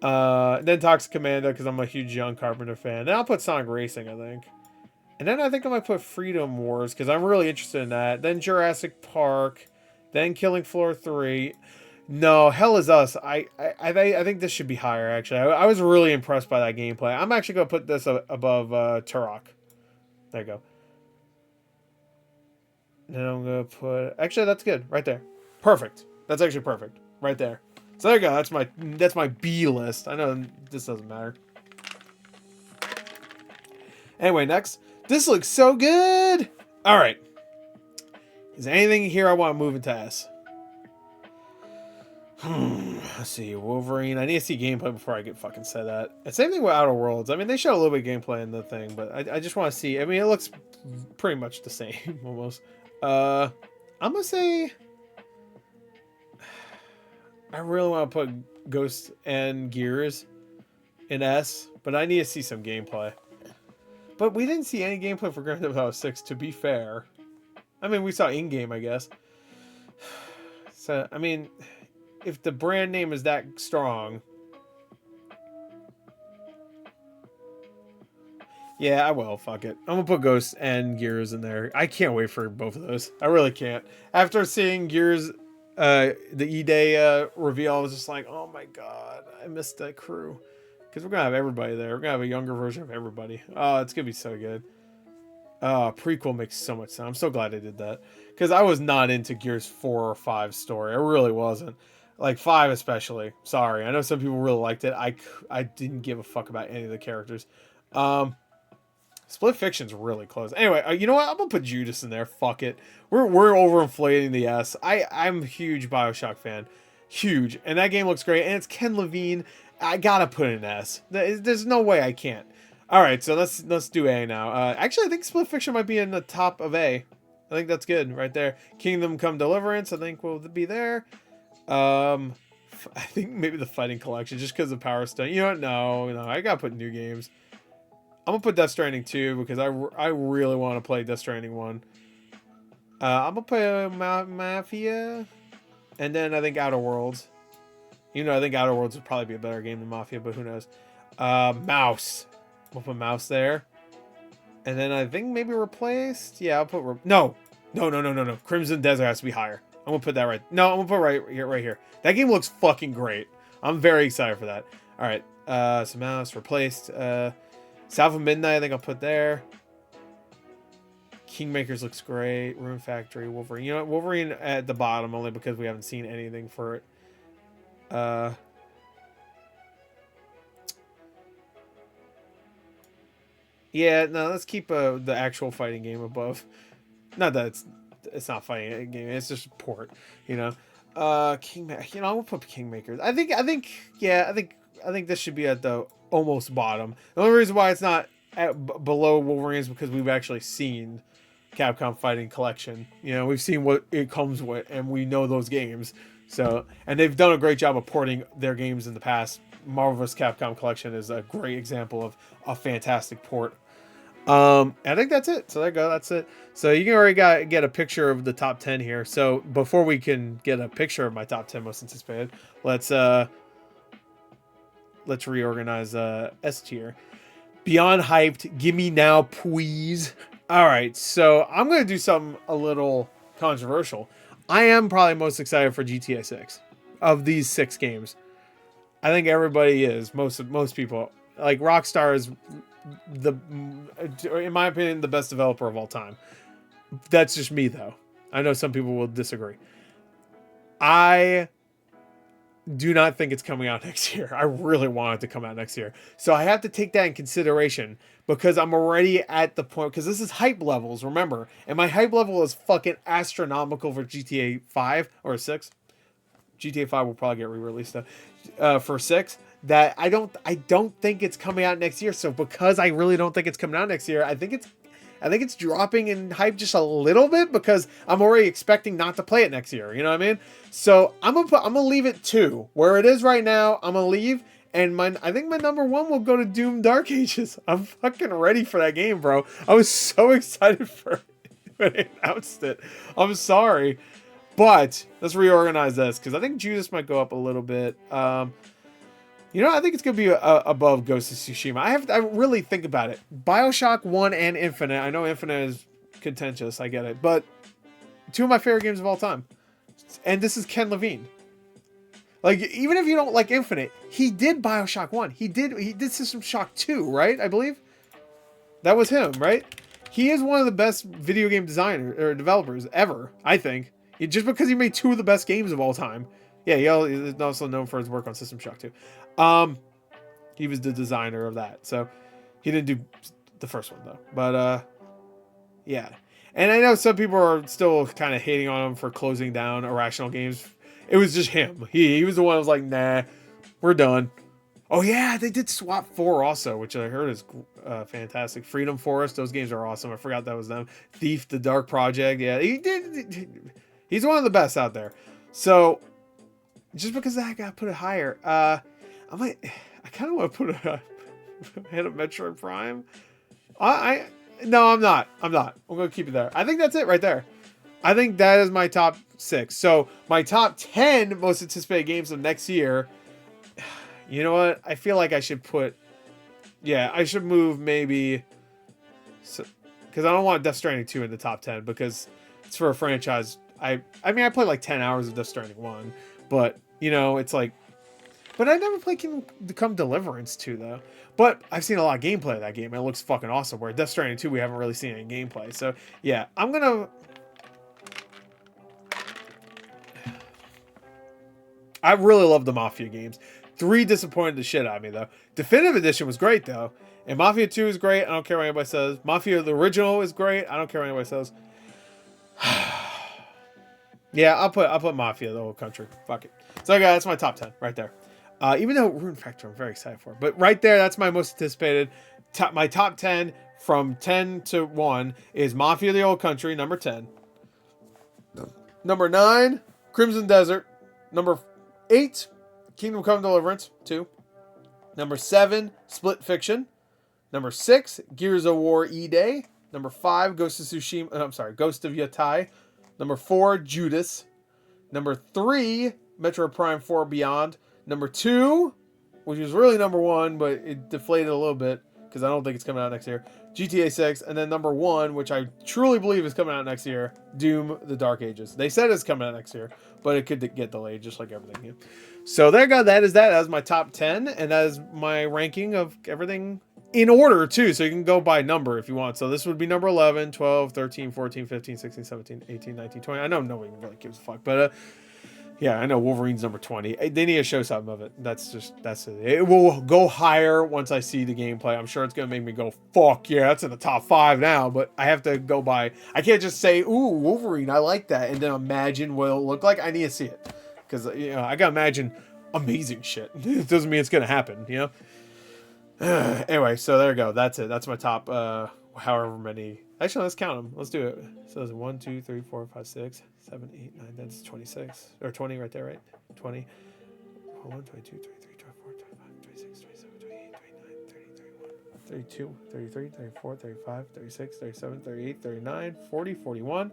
Then Toxic Commando, because I'm a huge John Carpenter fan. Then I'll put Sonic Racing, I think. And then I think I might put Freedom Wars, because I'm really interested in that. Then Jurassic Park. Then Killing Floor 3. No, Hell Is Us. I think this should be higher, actually. I was really impressed by that gameplay. I'm actually going to put this above Turok. There you go. Then I'm going to put... Actually, that's good. Right there. Perfect. That's actually perfect. Right there. So there you go. That's my B list. I know this doesn't matter. Anyway, next. This looks so good! Alright. Is there anything here I want to move into S? Let's see. Wolverine. I need to see gameplay before I get fucking said that. And same thing with Outer Worlds. I mean, they show a little bit of gameplay in the thing, but I just want to see. I mean, it looks pretty much the same, almost. I'm going to say... I really want to put Ghost and Gears in S, but I need to see some gameplay. But we didn't see any gameplay for Grand Theft Auto 6, to be fair. I mean, we saw in-game, I guess. So, I mean, if the brand name is that strong, Yeah, I will. Fuck it. I'm gonna put Ghosts and Gears in there. I can't wait for both of those. I really can't. After seeing Gears, the E-Day reveal, I was just like, oh my god, I missed that crew. Because we're gonna have everybody there. We're gonna have a younger version of everybody. Oh, it's gonna be so good. Prequel makes so much sense. I'm so glad I did that. Because I was not into Gears 4 or 5 story. I really wasn't. Like 5 especially. Sorry. I know some people really liked it. I didn't give a fuck about any of the characters. Split Fiction's really close. Anyway, you know what? I'm gonna put Judas in there. Fuck it. We're overinflating the S. I'm a huge BioShock fan, huge, and that game looks great. And it's Ken Levine. I gotta put in S. There's no way I can't. All right, so let's do A now. Actually, I think Split Fiction might be in the top of A. I think that's good right there. Kingdom Come Deliverance, I think will be there. I think maybe the Fighting Collection, just because of Power Stone. You know what? No, I gotta put new games. I'm gonna put Death Stranding 2 because I really want to play Death Stranding 1. I'm gonna play Mafia, and then I think Outer Worlds. You know, I think Outer Worlds would probably be a better game than Mafia, but who knows? Mouse. We'll put Mouse there, and then I think maybe Replaced. Yeah, I'll put no. Crimson Desert has to be higher. I'm gonna put that right. No, I'm gonna put right here. That game looks fucking great. I'm very excited for that. All right. So Mouse Replaced. South of Midnight, I think I'll put there. Kingmakers looks great. Rune Factory, Wolverine. You know what? Wolverine at the bottom only because we haven't seen anything for it. Yeah, no, let's keep the actual fighting game above. Not that it's not fighting a game. It's just port, you know. Kingmaker. You know, I'll put Kingmakers. I think this should be at the almost bottom. The only reason why it's not below Wolverine is because we've actually seen Capcom Fighting Collection. You know, we've seen what it comes with, and we know those games. So, and they've done a great job of porting their games in the past. Marvel vs. Capcom Collection is a great example of a fantastic port. I think that's it. So there you go. That's it. So you can already get a picture of the top 10 here. So before we can get a picture of my top 10 most anticipated, let's reorganize S tier. Beyond hyped. Give me now, please. All right. So I'm going to do something a little controversial. I am probably most excited for GTA 6 of these 6 games. I think everybody is. Most people. Like Rockstar is in my opinion, the best developer of all time. That's just me though. I know some people will disagree. I do not think it's coming out next year. I really want it to come out next year. So I have to take that in consideration because I'm already at the point, because this is hype levels, remember. And my hype level is fucking astronomical for GTA 5 or 6. GTA 5 will probably get re-released for 6. That I don't think it's coming out next year. So because I really don't think it's coming out next year, I think it's dropping in hype just a little bit because I'm already expecting not to play it next year. You know what I mean? So I'm gonna leave it 2 where it is right now. I'm gonna leave, and I think my number 1 will go to Doom Dark Ages. I'm fucking ready for that game, bro. I was so excited for it when they announced it. I'm sorry, but let's reorganize this because I think Judas might go up a little bit. You know, I think it's going to be above Ghost of Tsushima. I really think about it. BioShock 1 and Infinite. I know Infinite is contentious. I get it. But 2 of my favorite games of all time. And this is Ken Levine. Like, even if you don't like Infinite, he did BioShock 1. He did System Shock 2, right? I believe. That was him, right? He is one of the best video game designers or developers ever, I think. Just because he made 2 of the best games of all time. Yeah, he's also known for his work on System Shock 2. He was the designer of that. So he didn't do the first one though. But yeah. And I know some people are still kind of hating on him for closing down Irrational Games. It was just him. He was the one who was like, nah, we're done. Oh yeah, they did SWAT 4 also, which I heard is fantastic. Freedom Forest, those games are awesome. I forgot that was them. Thief, The Dark Project. Yeah, he's one of the best out there. So just because I got to put it higher, I kind of want to put it ahead of Metroid Prime. No, I'm not. I'm going to keep it there. I think that's it right there. I think that is my top 6. So my top 10 most anticipated games of next year. You know what? I feel like I should I should move maybe So, because I don't want Death Stranding 2 in the top 10 because it's for a franchise. I mean, I played like 10 hours of Death Stranding 1, but, you know, it's like... But I never played Kingdom Come Deliverance 2, though. But I've seen a lot of gameplay of that game. It looks fucking awesome. Where Death Stranding 2, we haven't really seen any gameplay. So, yeah, I'm gonna... I really love the Mafia games. 3 disappointed the shit out of me, though. Definitive Edition was great, though. And Mafia 2 is great. I don't care what anybody says. Mafia, the original, is great. I don't care what anybody says. Yeah, I'll put Mafia, the whole country. Fuck it. So, guys, that's my top 10 right there. Even though Rune Factor, I'm very excited for. But right there, that's my most anticipated. My top 10 from 10 to 1 is Mafia, the Old Country, number 10. Number 9, Crimson Desert. Number 8, Kingdom Come Deliverance 2. Number 7, Split Fiction. Number 6, Gears of War E-Day. Number 5, Ghost of Tsushima. I'm sorry, Ghost of Yatai. Number 4, Judas. Number 3, Metro Prime 4 Beyond. Number 2, which was really number 1, but it deflated a little bit because I don't think it's coming out next year. GTA 6, and then number 1, which I truly believe is coming out next year, Doom: The Dark Ages. They said it's coming out next year, but it could get delayed just like everything. Yeah. So there you go. That is that. That is my top 10, and that is my ranking of everything in order, too, so you can go by number if you want. So this would be number 11, 12, 13, 14, 15, 16, 17, 18, 19, 20. I know nobody really gives a fuck, but... yeah, I know Wolverine's number 20. They need to show something of it. That's it. It will go higher once I see the gameplay. I'm sure it's going to make me go, fuck yeah, that's in the top 5 now. But I have to go by. I can't just say, ooh, Wolverine, I like that. And then imagine what it'll look like. I need to see it. Because, you know, I got to imagine amazing shit. It doesn't mean it's going to happen, you know? Anyway, so there you go. That's it. That's my top, however many. Actually, let's count them. Let's do it. So it's 1, 2, 3, 4, 5, 6, 7, 8, 9. That's 26. Or 20 right there, right? 20. 1, 22, 23, 24, 25, 26, 27, 28, 29, 30, 31, 32, 33, 34, 35, 36, 37, 38, 39, 40, 41,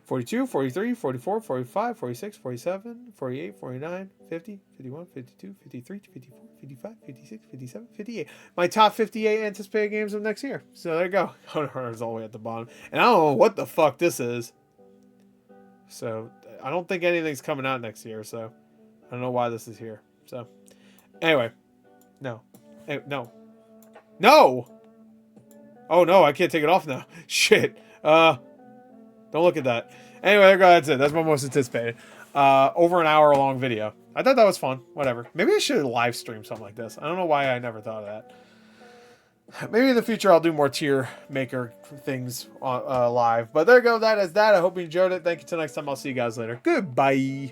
42, 43, 44, 45, 46, 47, 48, 49, 50, 51, 52, 53, 54, 55, 56, 57, 58. My top 58 anticipated games of next year. So there you go. Hunter x Hunter's all the way at the bottom. And I don't know what the fuck this is. So I don't think anything's coming out next year. So I don't know why this is here. So anyway. No. No. No! Oh no, I can't take it off now. Shit. Don't look at that. Anyway, there you go. That's it. That's my most anticipated. Over an hour long video. I thought that was fun. Whatever. Maybe I should live stream something like this. I don't know why I never thought of that. Maybe in the future I'll do more tier maker things live. But there you go. That is that. I hope you enjoyed it. Thank you. Till next time. I'll see you guys later. Goodbye.